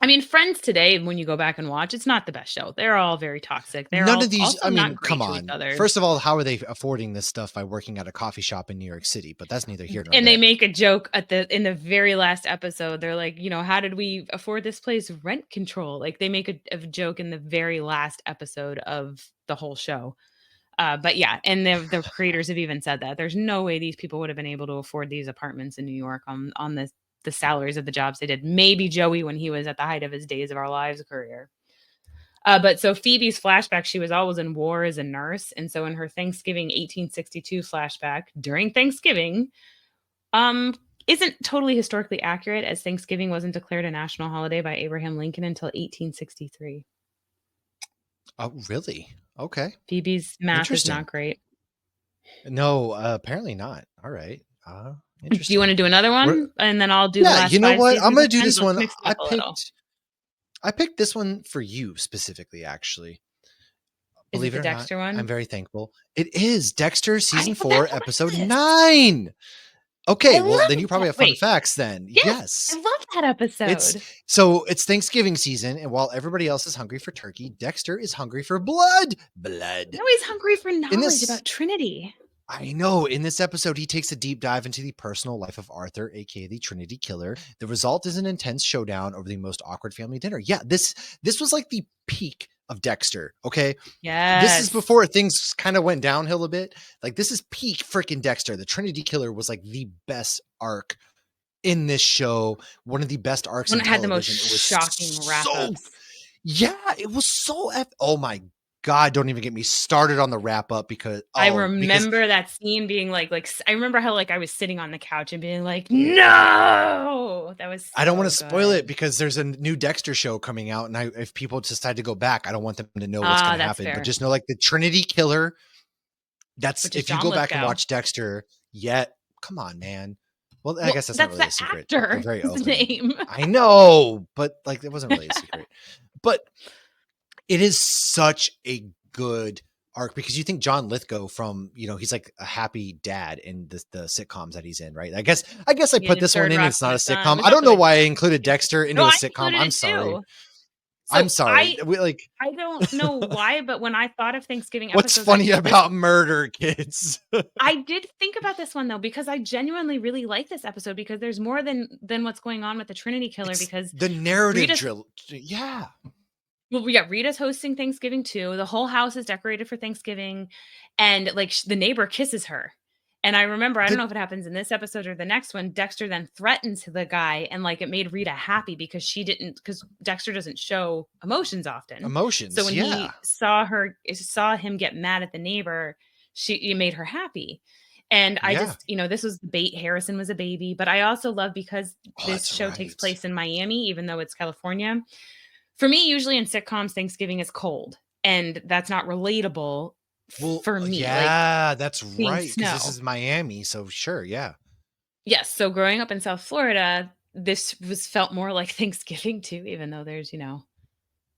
I mean, Friends today, when you go back and watch, it's not the best show. They're all very toxic. They're None of all these, also I not mean, come great to each on. other. First of all, how are they affording this stuff by working at a coffee shop in New York City? But that's neither here nor And they there. make a joke in the very last episode. They're like, how did we afford this place? Rent control. Like they make a joke in the very last episode of the whole show. But yeah, and the creators have even said that there's no way these people would have been able to afford these apartments in New York on the salaries of the jobs they did. Maybe Joey when he was at the height of his Days of Our Lives career. But so Phoebe's flashback, she was always in war as a nurse. And so in her Thanksgiving 1862 flashback during Thanksgiving, isn't totally historically accurate as Thanksgiving wasn't declared a national holiday by Abraham Lincoln until 1863. Oh, really? Okay. Phoebe's math is not Interesting. great. No, apparently not. All right. Do you want Interesting. to do another We're, one? And then I'll do the yeah, last you know 5 what? I'm seasons gonna of do Friends. this Let's one. mix it up a little. I picked this one for you specifically, actually. Is it Believe it the or not, Dexter I'm one? very thankful. It is Dexter I season know that's 4, on episode my list. 9. I Okay, well then love you probably that. have fun Wait, facts then. yes, I Yes. love that episode. It's Thanksgiving season, and while everybody else is hungry for turkey, Dexter is hungry for blood. Blood. Now he's hungry for In knowledge this about Trinity. I know. In this episode, he takes a deep dive into the personal life of Arthur, aka the Trinity Killer. The result is an intense showdown over the most awkward family dinner. Yeah, this was like the peak of Dexter. Okay, this is Yes. before things kind of went downhill a bit. Like this is peak freaking Dexter. The Trinity Killer was like the best arc in this show. One of the best arcs When in it had the most television. It was shocking wrap so ups. yeah, it was so oh my god! Don't even get me started on the wrap up because I because remember that scene being like I remember how like I was sitting on the couch and being like, no, that was I don't want so to spoil it good. because there's a new Dexter show coming out, and if people decide to go back, I don't want them to know what's going to That's happen. But fair. just know, like the Trinity Killer. That's Which is if you John go back and Lithgow. watch Dexter. Yet, come on, man. Well, I Well, guess that's not that's really the a secret. They're actor's very open. name. I know, but like it wasn't really a secret. But it is such a good arc because you think John Lithgow from he's like a happy dad in the sitcoms that he's in, right? I guess I put In this one Third in. Rock It's from not the a Sun. It sitcom. was I don't also know a why I included Dexter no, into a I sitcom. included I'm it sorry. too. I'm So sorry. I don't know why, but when I thought of Thanksgiving What's episodes, I funny picked this. about murder, kids? I did think about this one though because I genuinely really like this episode because there's more than what's going on with the Trinity Killer It's because the narrative Rita's drill. Yeah. well, we got Rita's hosting Thanksgiving too. The whole house is decorated for Thanksgiving, and like the neighbor kisses her. And I remember, I don't The know if it happens in this episode or the next one. Dexter then threatens the guy, and like it made Rita happy because because Dexter doesn't show emotions often. So emotions. when Yeah. he saw him get mad at the neighbor, it made her happy. And I Yeah. just, this was the bait. Harrison was a baby, but I also love because Oh, this that's show takes right. place in Miami, even though it's California. For me, usually in sitcoms, Thanksgiving is cold, and that's not relatable Well, for me. Like yeah, that's being right. Because this snow. is Miami. So sure. Yeah. Yes. So growing up in South Florida, this was felt more like Thanksgiving too, even though there's,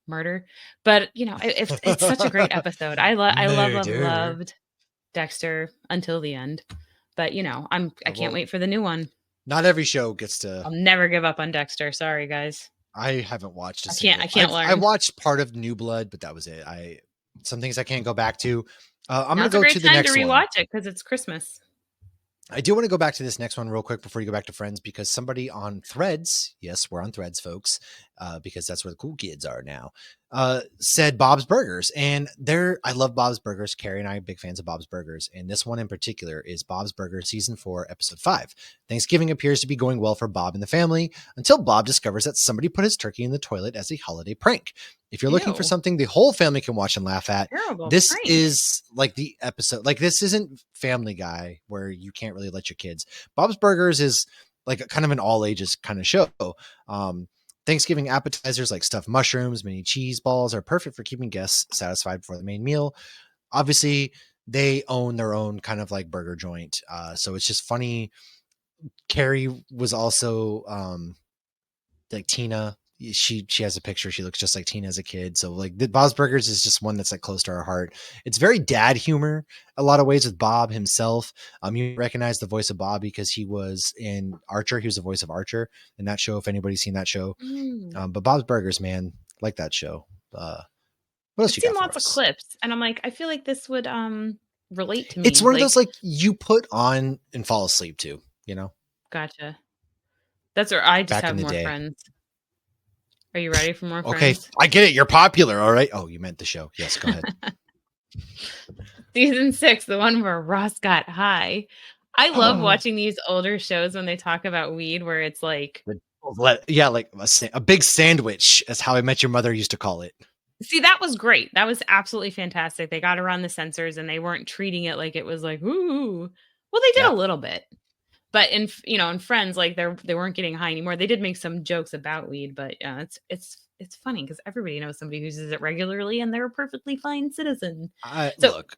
murder. But it's such a great episode. Murder. Loved Dexter until the end. But I can't Well, wait for the new one. not every show gets to. I'll never give up on Dexter. Sorry, guys. I haven't watched a I single. can't I learn. watched part of New Blood, but that was it. Some things I can't go back to. I'm gonna Now's a go great to the time to next one. rewatch it because it's Christmas. I do want to go back to this next one real quick before you go back to Friends, because somebody on Threads, yes, we're on Threads, folks, because that's where the cool kids are now, said Bob's Burgers. And I love Bob's Burgers. Carrie and I are big fans of Bob's Burgers. And this one in particular is Bob's Burgers Season 4, Episode 5. Thanksgiving appears to be going well for Bob and the family until Bob discovers that somebody put his turkey in the toilet as a holiday prank. If you're looking for Ew. something the whole family can watch and laugh at, Terrible this prank. is like the episode. Like, this isn't Family Guy where you can't really let your kids. Bob's Burgers is like kind of an all ages kind of show. Thanksgiving appetizers like stuffed mushrooms, mini cheese balls are perfect for keeping guests satisfied before the main meal. Obviously, they own their own kind of like burger joint. So it's just funny. Carrie was also like Tina. She has a picture. She looks just like Tina as a kid. So like the Bob's Burgers is just one that's like close to our heart. It's very dad humor a lot of ways with Bob himself. You recognize the voice of Bob because he was in Archer. He was the voice of Archer in that show. If anybody's seen that show, but Bob's Burgers, man, like that show. What else I've you seen got for lots of us? clips, and I'm like, I feel like this would relate to It's me. one of Like, those like you put on and fall asleep to, gotcha. That's where I just back in have the more day. friends. Are you ready for more Okay, Friends? I get it. You're popular. All right. Oh, you meant the show. Yes, go ahead. Season 6, the one where Ross got high. I love Oh, watching these older shows when they talk about weed, where it's like, yeah, like a big sandwich, as How I Met Your Mother used to call it. see, that was great. That was absolutely fantastic. They got around the censors and they weren't treating it like it was like, ooh. Well, they did Yeah, a little bit. But in Friends, like they weren't getting high anymore. They did make some jokes about weed, but yeah, it's funny because everybody knows somebody who uses it regularly and they're a perfectly fine citizen. I So look.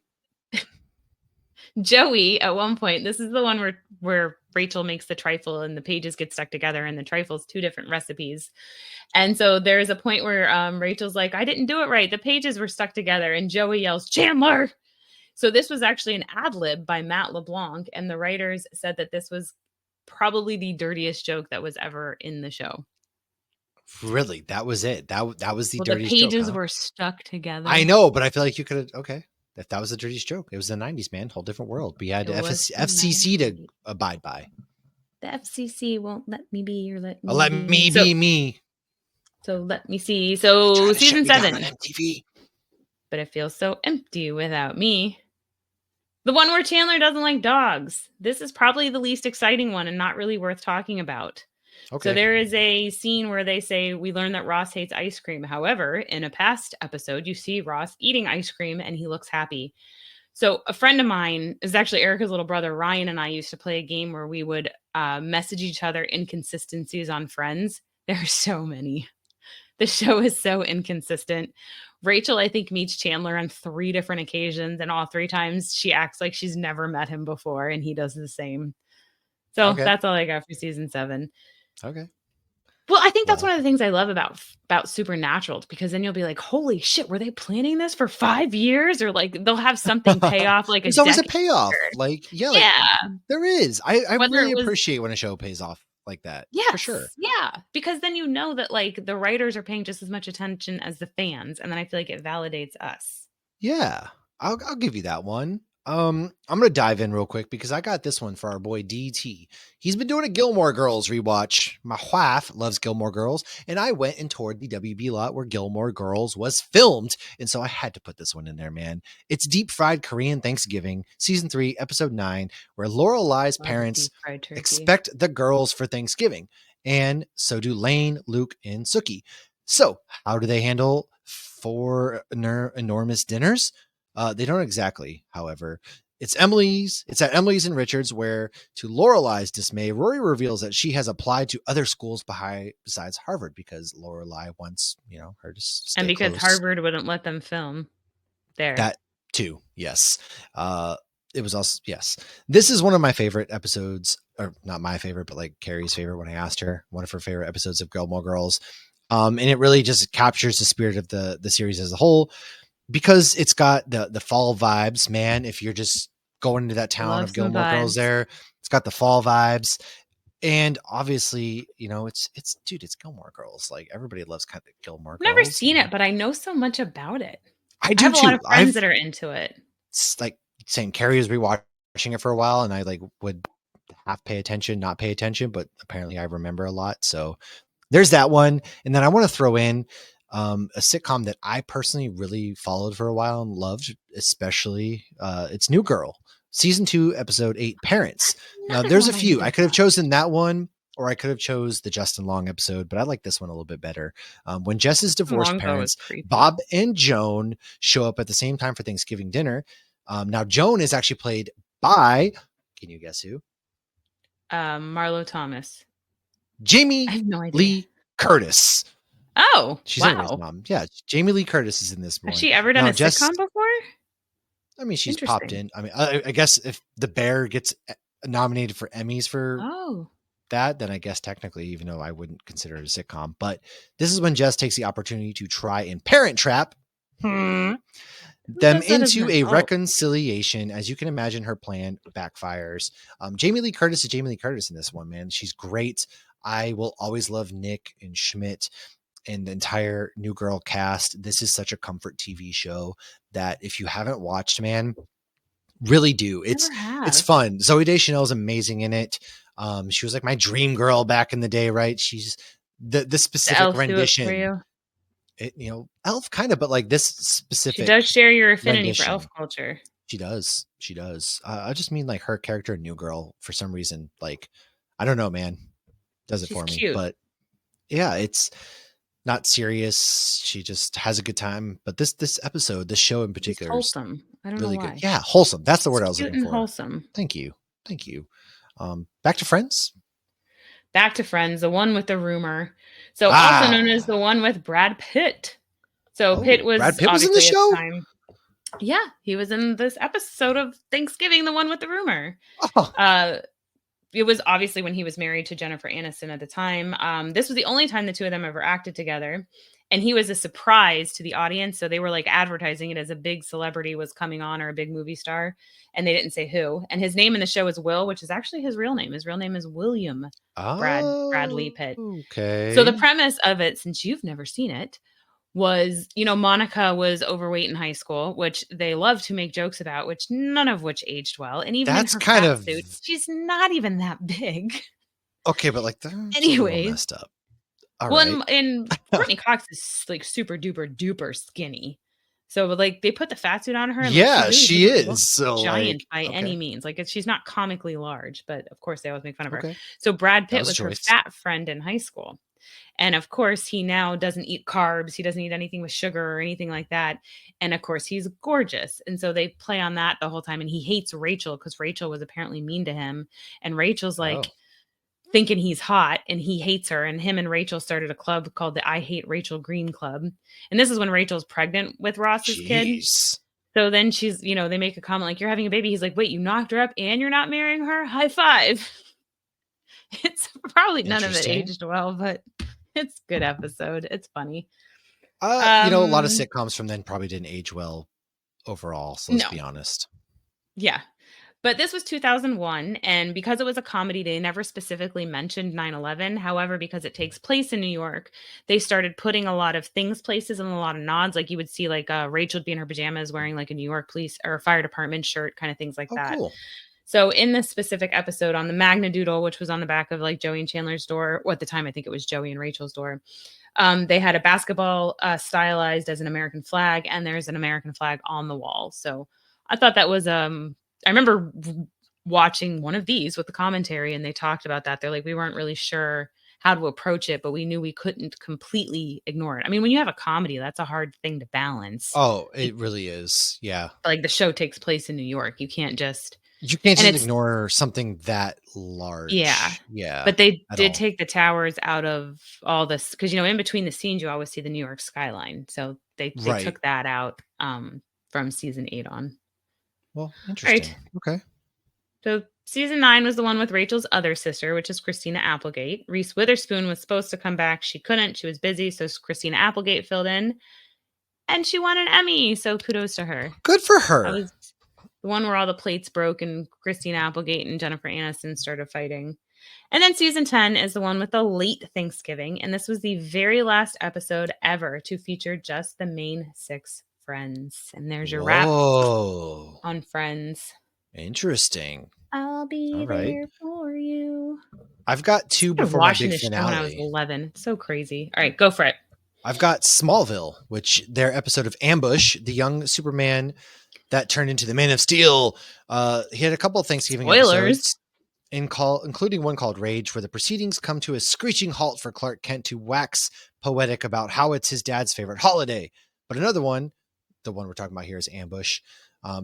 Joey, at one point, this is the one where Rachel makes the trifle and the pages get stuck together, and the trifle's two different recipes. And so there's a point where Rachel's like, I didn't do it right. The pages were stuck together. And Joey yells, Chandler. So this was actually an ad lib by Matt LeBlanc. And the writers said that this was probably the dirtiest joke that was ever in the show. Really, that was it. That was the Well, the dirtiest joke. pages Huh? were stuck together. I know, but I feel like you could have. Okay, if that was the dirtiest joke, it was the '90s, man. Whole different world. We had FCC to abide by. The FCC won't let me be or let me Let be me be me. So let me see. So season 7. MTV. But it feels so empty without me. The one where Chandler doesn't like dogs. This is probably the least exciting one and not really worth talking about. Okay. So there is a scene where they say, we learn that Ross hates ice cream. However, in a past episode, you see Ross eating ice cream and he looks happy. So a friend of mine is actually Erica's little brother, Ryan, and I used to play a game where we would message each other inconsistencies on Friends. There are so many. The show is so inconsistent. Rachel, I think, meets Chandler on 3 different occasions, and all 3 times she acts like she's never met him before, and he does the same. So Okay. that's all I got for season 7. Okay. Well, I think that's one of the things I love about Supernatural, because then you'll be like, holy shit, were they planning this for 5 years? Or like they'll have something pay off like There's always a decade payoff. later. Like, yeah, Yeah. there is. I Whether really it was appreciate when a show pays off like that. Yes. For sure. Yeah. Because then you know that like the writers are paying just as much attention as the fans. And then I feel like it validates us. Yeah. I'll give you that one. I'm going to dive in real quick because I got this one for our boy DT. He's been doing a Gilmore Girls rewatch. My wife loves Gilmore Girls, and I went and toured the WB lot where Gilmore Girls was filmed, and so I had to put this one in there, man. It's Deep Fried Korean Thanksgiving, season 3, episode 9, where Lorelei's parents expect the girls for Thanksgiving, and so do Lane, Luke, and Sookie. So how do they handle 4 enormous dinners? They don't exactly, however. It's at Emily's and Richards, where to Lorelei's dismay, Rory reveals that she has applied to other schools besides Harvard because Lorelei wants, her to stay And because close. Harvard wouldn't let them film there. That too, yes. It was also, yes. This is one of my favorite episodes or not my favorite, but like Carrie's favorite when I asked her, one of her favorite episodes of Gilmore Girls. And it really just captures the spirit of the series as a whole, because it's got the fall vibes, man. If you're just going into that town Love of some Gilmore Girls vibes. there, it's got the fall vibes. And obviously, it's dude, it's Gilmore Girls. Like everybody loves kind of Gilmore Never Girls. seen it, but I know so much about it. I I do have a lot of too. friends that are into it. Like saying Carrie was rewatching it for a while, and I like would half pay attention, not pay attention, but apparently I remember a lot. So there's that one. And then I want to throw in a sitcom that I personally really followed for a while and loved, especially it's New Girl, season 2, episode 8, Parents. Now Another there's a one I need few. I to could have watch. chosen that one, or I could have chose the Justin Long episode, but I like this one a little bit better. When Jess's divorced Longbow is parents, creepy. Bob and Joan, show up at the same time for Thanksgiving dinner. Now Joan is actually played by, can you guess who? Marlo Thomas. I Jamie have no idea. Lee Curtis. Oh, She's everybody's wow. mom. Yeah, Jamie Lee Curtis is in this Has one. she ever done Now, a sitcom before? I mean, she's popped Interesting. in. I mean, I guess if The Bear gets nominated for Emmys for Oh. that, then I guess technically, even though I wouldn't consider it a sitcom, but this is when Jess takes the opportunity to try and parent trap Who them does that as an into a adult? reconciliation. As you can imagine, her plan backfires. Jamie Lee Curtis is Jamie Lee Curtis in this one, man. She's great. I will always love Nick and Schmidt and the entire New Girl cast. This is such a comfort TV show that if you haven't watched, man, really do. Never It's have. fun. Zoe Deschanel is amazing in it. She was like my dream girl back in the day, right? She's the The specific elf do it for rendition. you. Elf kind of, but like this She does specific share your affinity for elf rendition. culture. She does. She does. I just mean like her character in New Girl for some reason. Like, I don't know, man. Does it She's for me. cute. But yeah, it's not serious. She just has a good time. But this episode, this show in She's particular is wholesome. I don't know really good. why. Yeah, wholesome. That's the She's word I was cute looking and for. wholesome. Thank you. Thank you. Back to Friends. Back to Friends, the one with the rumor. So also known as the one with Brad Pitt. So Pitt Brad was Pitt was in the obviously at the show? time. Yeah, he was in this episode of Thanksgiving, the one with the rumor. Oh, It was obviously when he was married to Jennifer Aniston at the time. This was the only time the two of them ever acted together. And he was a surprise to the audience. So they were like advertising it as a big celebrity was coming on or a big movie star. And they didn't say who. And his name in the show is Will, which is actually his real name. His real name is William Bradley Pitt. So the okay. premise of it, since you've never seen it, was, Monica was overweight in high school, which they love to make jokes about, which none of which aged well. And even in That's her kind fat of suit, she's not even that big. okay, but like that's a little Anyways, messed up. All well, right. and Courtney Cox is like super duper duper skinny. So like they put the fat suit on her and like she Yeah, really she doesn't look is. So giant like, by any okay. means. Like she's not comically large, but of course they always make fun of her. Okay. So Brad That Pitt was a was her choice. fat friend in high school. And of course, he now doesn't eat carbs. He doesn't eat anything with sugar or anything like that. And of course, he's gorgeous. And so they play on that the whole time. And he hates Rachel because Rachel was apparently mean to him. And Rachel's Oh, like thinking he's hot and he hates her. And him and Rachel started a club called the I Hate Rachel Green Club. And this is when Rachel's pregnant with Ross's kid. jeez. So then she's, they make a comment like, "You're having a baby." He's like, "Wait, you knocked her up and you're not marrying her? High five." It's probably none of it Interesting. aged well, but it's a good episode. It's funny. A lot of Um, sitcoms from then probably didn't age well overall. So let's no. be honest. Yeah. But this was 2001, and because it was a comedy, they never specifically mentioned 9/11. However, because it takes place in New York, they started putting a lot of things, places, and a lot of nods. Like you would see, like Rachel would be in her pajamas wearing like a New York police or fire department shirt, kind of things like Oh, that. cool. So in this specific episode on the Magna Doodle, which was on the back of like Joey and Chandler's door, or at the time I think it was Joey and Rachel's door, they had a basketball stylized as an American flag, and there's an American flag on the wall. So I thought that was I remember watching one of these with the commentary, and they talked about that. They're like, we weren't really sure how to approach it, but we knew we couldn't completely ignore it. I mean, when you have a comedy, that's a hard thing to balance. Oh, it really is. Yeah. Like the show takes place in New York. You can't just, You can't and just it's, ignore something that yeah. large. Yeah. But they At did all. take the towers out of all this because in between the scenes you always see the New York skyline. So they Right. took that out from season 8 on. Well, All right. interesting. Okay. So Season 9 was the one with Rachel's other sister, which is Christina Applegate. Reese Witherspoon was supposed to come back. She couldn't. She was busy, so Christina Applegate filled in. And she won an Emmy, so kudos to her. Good for That her. was the one where all the plates broke and Christina Applegate and Jennifer Aniston started fighting. And then season 10 is the one with the late Thanksgiving. And this was the very last episode ever to feature just the main 6 friends. And there's your wrap on Friends. Interesting. I'll be there for you. I've got 2 before my big finale. When I was 11. It's so crazy. All right, go for it. I've got Smallville, which their episode of Ambush, the young Superman that turned into the Man of Steel. He had a couple of Thanksgiving episodes, including one called Rage, where the proceedings come to a screeching halt for Clark Kent to wax poetic about how it's his dad's favorite holiday. But another one, the one we're talking about here, is Ambush.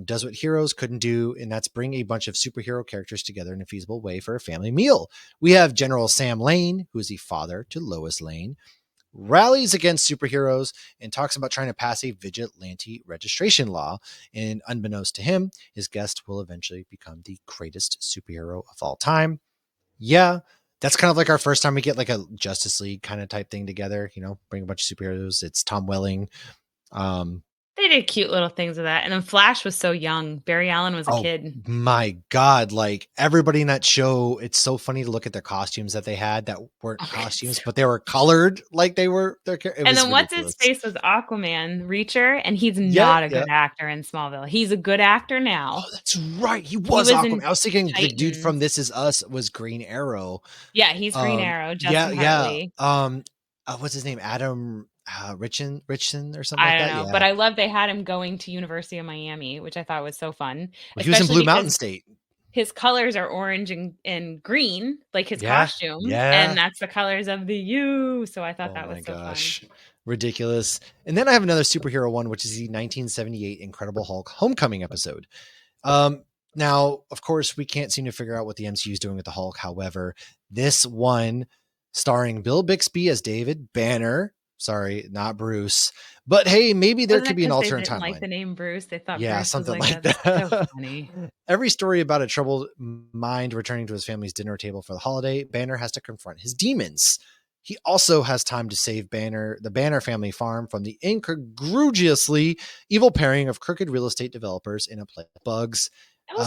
Does what heroes couldn't do, and that's bring a bunch of superhero characters together in a feasible way for a family meal. We have General Sam Lane, who is the father to Lois Lane, rallies against superheroes and talks about trying to pass a vigilante registration law. And unbeknownst to him, his guest will eventually become the greatest superhero of all time. Yeah, that's kind of like our first time we get like a Justice League kind of type thing together, bring a bunch of superheroes. It's Tom Welling. They did cute little things with that. And then Flash was so young. Barry Allen was a kid. My God. Like everybody in that show, it's so funny to look at their costumes that they had that weren't costumes, but they were colored like they were. And then what's his face was Aquaman, Reacher, and he's not a good actor in Smallville. He's a good actor now. Oh, that's right. He was Aquaman. I was thinking the dude from This Is Us was Green Arrow. Yeah, he's Green Arrow. Justin Hartley. What's his name? Adam Richardson or something like that. I don't know, but I love they had him going to University of Miami, which I thought was so fun. Well, he was in Blue Mountain State. His colors are orange and green, like his costume. Yeah. And that's the colors of the U. So I thought that was so fun. Ridiculous. And then I have another superhero one, which is the 1978 Incredible Hulk Homecoming episode. Now, of course, we can't seem to figure out what the MCU is doing with the Hulk. However, this one starring Bill Bixby as David Banner. Sorry, not Bruce. But hey, maybe there could be an alternate timeline. Like the name Bruce, they thought Bruce something was like that. So funny. Every story about a troubled mind returning to his family's dinner table for the holiday, Banner has to confront his demons. He also has time to save the Banner family farm from the incongruously evil pairing of crooked real estate developers in a play of bugs.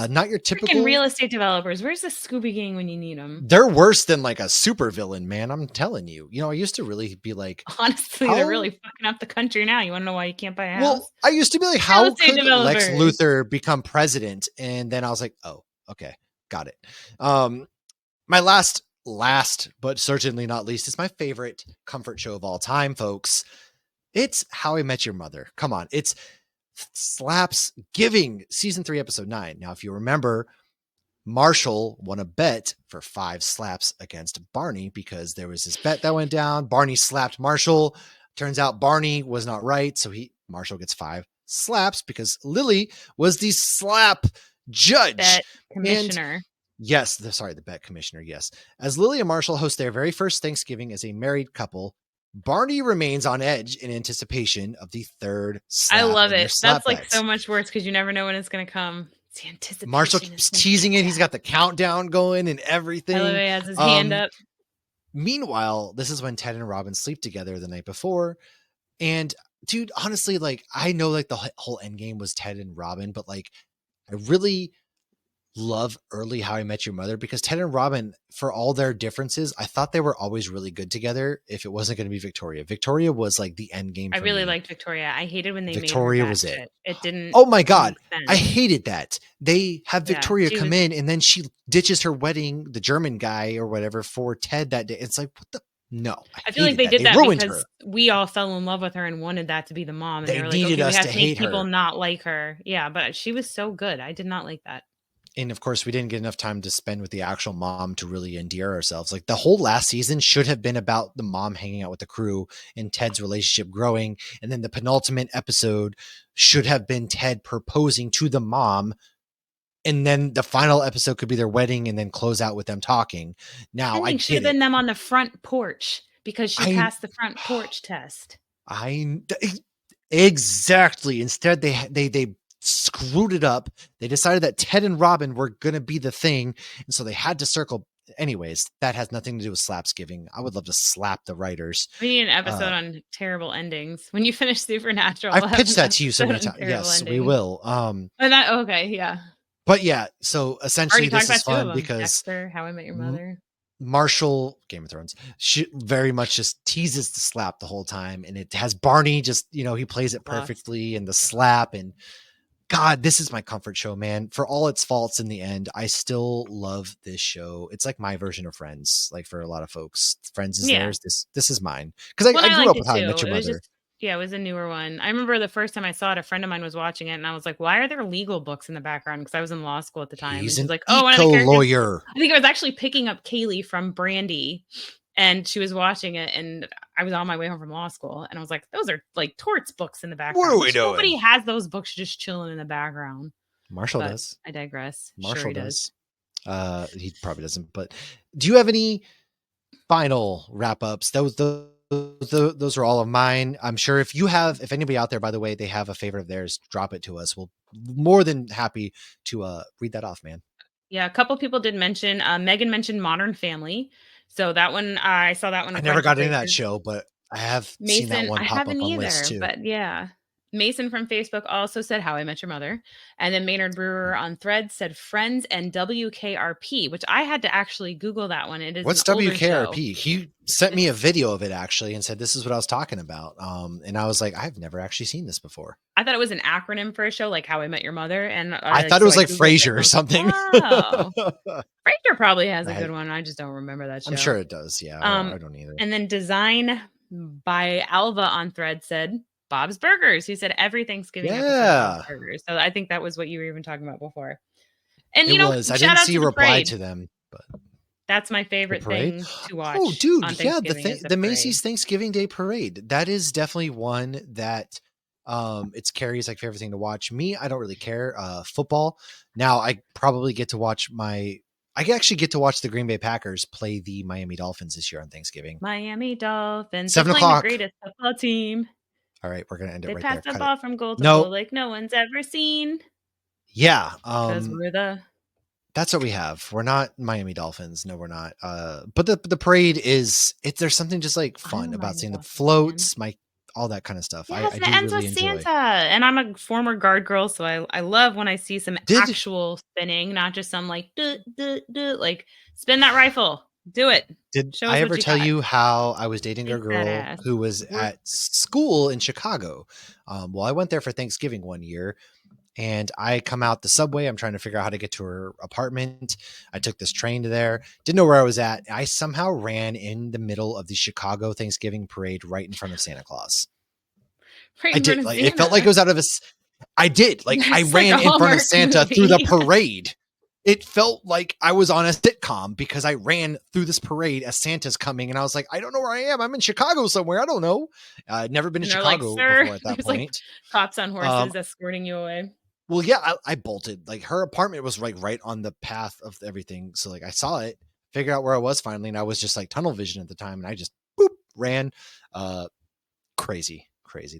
Not your typical real estate developers. Where's the Scooby Gang when you need them? They're worse than like a super villain, man. I'm telling you. I used to really be like, honestly, they're really fucking up the country now. You want to know why you can't buy a house? Well, I used to be like, how could Lex Luthor become president? And then I was like, oh, okay, got it. My last, but certainly not least, is my favorite comfort show of all time, folks. It's How I Met Your Mother. Come on, it's Slapsgiving, season 3, episode 9. Now, if you remember, Marshall won a bet for 5 slaps against Barney because there was this bet that went down. Barney slapped Marshall. Turns out Barney was not right, so Marshall gets 5 slaps because Lily was the slap judge. Bet commissioner. And yes, the bet commissioner, yes. As Lily and Marshall host their very first Thanksgiving as a married couple, Barney remains on edge in anticipation of the 3rd slap. I love it. That's like so much worse because you never know when it's going to come. It's the anticipation. Marshall keeps teasing it. He's got the countdown going and everything. I love it. He has his hand up. Meanwhile, this is when Ted and Robin sleep together the night before. And dude, honestly, like I know like the whole end game was Ted and Robin, but like I really love early How I Met Your Mother because Ted and Robin, for all their differences, I thought they were always really good together. If it wasn't going to be Victoria, Victoria was like the end game. I really liked Victoria. I hated when they Victoria made her was it. Shit. It didn't. Oh my God, I hated that. They have Victoria come in and then she ditches her wedding, the German guy or whatever, for Ted that day. It's like what the. No, I feel like they did that because we all fell in love with her and wanted that to be the mom. And they were like, okay, we have to make people not like her. Yeah, but she was so good. I did not like that. And of course, we didn't get enough time to spend with the actual mom to really endear ourselves. Like the whole last season should have been about the mom hanging out with the crew and Ted's relationship growing. And then the penultimate episode should have been Ted proposing to the mom. And then the final episode could be their wedding and then close out with them talking. Now, I should have been them on the front porch because she passed the front porch test. Exactly. Instead, they screwed it up. They decided that Ted and Robin were going to be the thing. And so they had to circle. Anyways, that has nothing to do with Slapsgiving. I would love to slap the writers. We need an episode on terrible endings. When you finish Supernatural, I've we'll have pitched an that to you so episode many on times. terrible Yes, we endings. will. Okay, yeah. But yeah, so essentially Already talked this is about two of fun them. because Dexter, How I Met Your Mother. Marshall, Game of Thrones, she very much just teases the slap the whole time. And it has Barney just, he plays it perfectly, and the slap. And God, this is my comfort show, man. For all its faults in the end, I still love this show. It's like my version of Friends. Like for a lot of folks, Friends is theirs. This is mine. Because I grew up with How I Met Your Mother. Yeah, it was a newer one. I remember the first time I saw it, a friend of mine was watching it, and I was like, why are there legal books in the background? Because I was in law school at the time. He's and an she's like, oh, one of the characters, lawyer. I think I was actually picking up Kaylee from Brandy, and she was watching it, and I was on my way home from law school, and I was like, those are like torts books in the background. What are we doing? Nobody has those books just chilling in the background. Marshall does. I digress. Marshall sure does. He probably doesn't. But do you have any final wrap-ups? Those are all of mine. I'm sure if anybody out there, by the way, they have a favorite of theirs, drop it to us. We'll more than happy to read that off, man. Yeah, a couple people did mention, Megan mentioned Modern Family. So that one, I saw that one. I never got into that show, but I have seen that one pop up on lists too. But yeah. Mason from Facebook also said How I Met Your Mother. And then Maynard Brewer on Threads said Friends and WKRP, which I had to actually Google that one. It is What's WKRP? He sent me a video of it actually and said this is what I was talking about. And I was like, I've never actually seen this before. I thought it was an acronym for a show like How I Met Your Mother. And I thought it was like Frasier or something. Oh. Frasier probably has a good one. I just don't remember that show. I'm sure it does. Yeah, I don't either. And then Design by Alva on Thread said Bob's Burgers. He said every Thanksgiving episode Bob's Burgers. So I think that was what you were even talking about before. And it was. I didn't see a reply to them, but that's my favorite thing to watch. Oh, dude, yeah, the Macy's Thanksgiving Day Parade. That is definitely one that it's Carrie's like favorite thing to watch. Me, I don't really care. Football. Now I probably get to watch I actually get to watch the Green Bay Packers play the Miami Dolphins this year on Thanksgiving. Miami Dolphins. 7 o'clock. The greatest football team. All right, we're gonna end it right there. They passed the ball from goal to goal like no one's ever seen. Yeah, because we're that's what we have. We're not Miami Dolphins. No, we're not. But the parade is there's something just like fun about seeing the floats, all that kind of stuff. Yes, I it do ends really with enjoy. Santa, and I'm a former guard girl, so I love when I see some actual spinning, not just some like like spin that rifle, do it. Did I ever tell you how I was dating a girl who was at school in Chicago? Well, I went there for Thanksgiving one year, and I come out the subway. I'm trying to figure out how to get to her apartment. I took this train to there. Didn't know where I was at. I somehow ran in the middle of the Chicago Thanksgiving parade right in front of Santa Claus. I did. Like, it felt like it was out of I did. Like I ran in front of Santa through the parade. It felt like I was on a sitcom because I ran through this parade as Santa's coming, and I was like, I don't know where I am. I'm in Chicago somewhere. I don't know. I'd never been to Chicago before at that point. Like cops on horses escorting you away. Well, yeah, I bolted. Like her apartment was like right on the path of everything. So like I saw it, figured out where I was finally, and I was just like tunnel vision at the time, and I just ran. Crazy.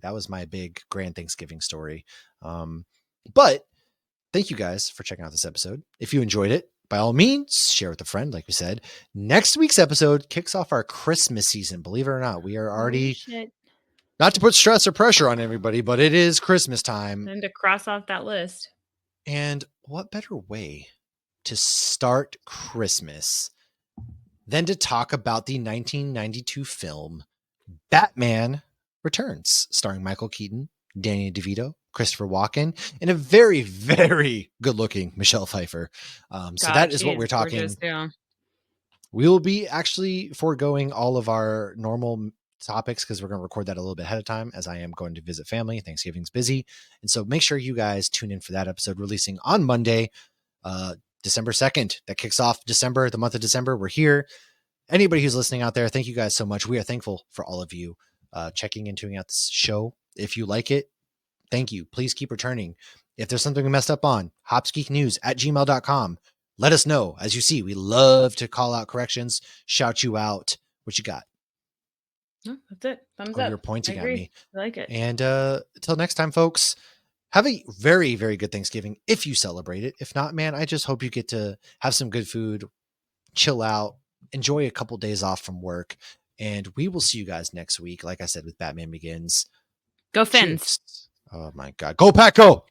That was my big grand Thanksgiving story. But thank you guys for checking out this episode. If you enjoyed it, by all means, share with a friend, like we said. Next week's episode kicks off our Christmas season. Believe it or not, we are already, not to put stress or pressure on everybody, but it is Christmas time. And to cross off that list. And what better way to start Christmas than to talk about the 1992 film Batman Returns, starring Michael Keaton, Danny DeVito, Christopher Walken, and a very, very good-looking Michelle Pfeiffer. So that is what we're talking. Gorgeous, yeah. We will be actually foregoing all of our normal topics because we're going to record that a little bit ahead of time, as I am going to visit family. Thanksgiving's busy. And so make sure you guys tune in for that episode releasing on Monday, December 2nd. That kicks off December, the month of December. We're here. Anybody who's listening out there, thank you guys so much. We are thankful for all of you checking and tuning out this show. If you like it, thank you. Please keep returning. If there's something we messed up on, hopsgeeknews@gmail.com. Let us know. As you see, we love to call out corrections, shout you out. What you got? No, that's it. Thumbs up. You're pointing at me. I like it. And until next time, folks, Have a very, very good Thanksgiving if you celebrate it. If not, man, I just hope you get to have some good food, chill out, enjoy a couple days off from work. And we will see you guys next week. Like I said, with Batman Begins. Go Fins. Cheers. Oh my God. Go Pack, go.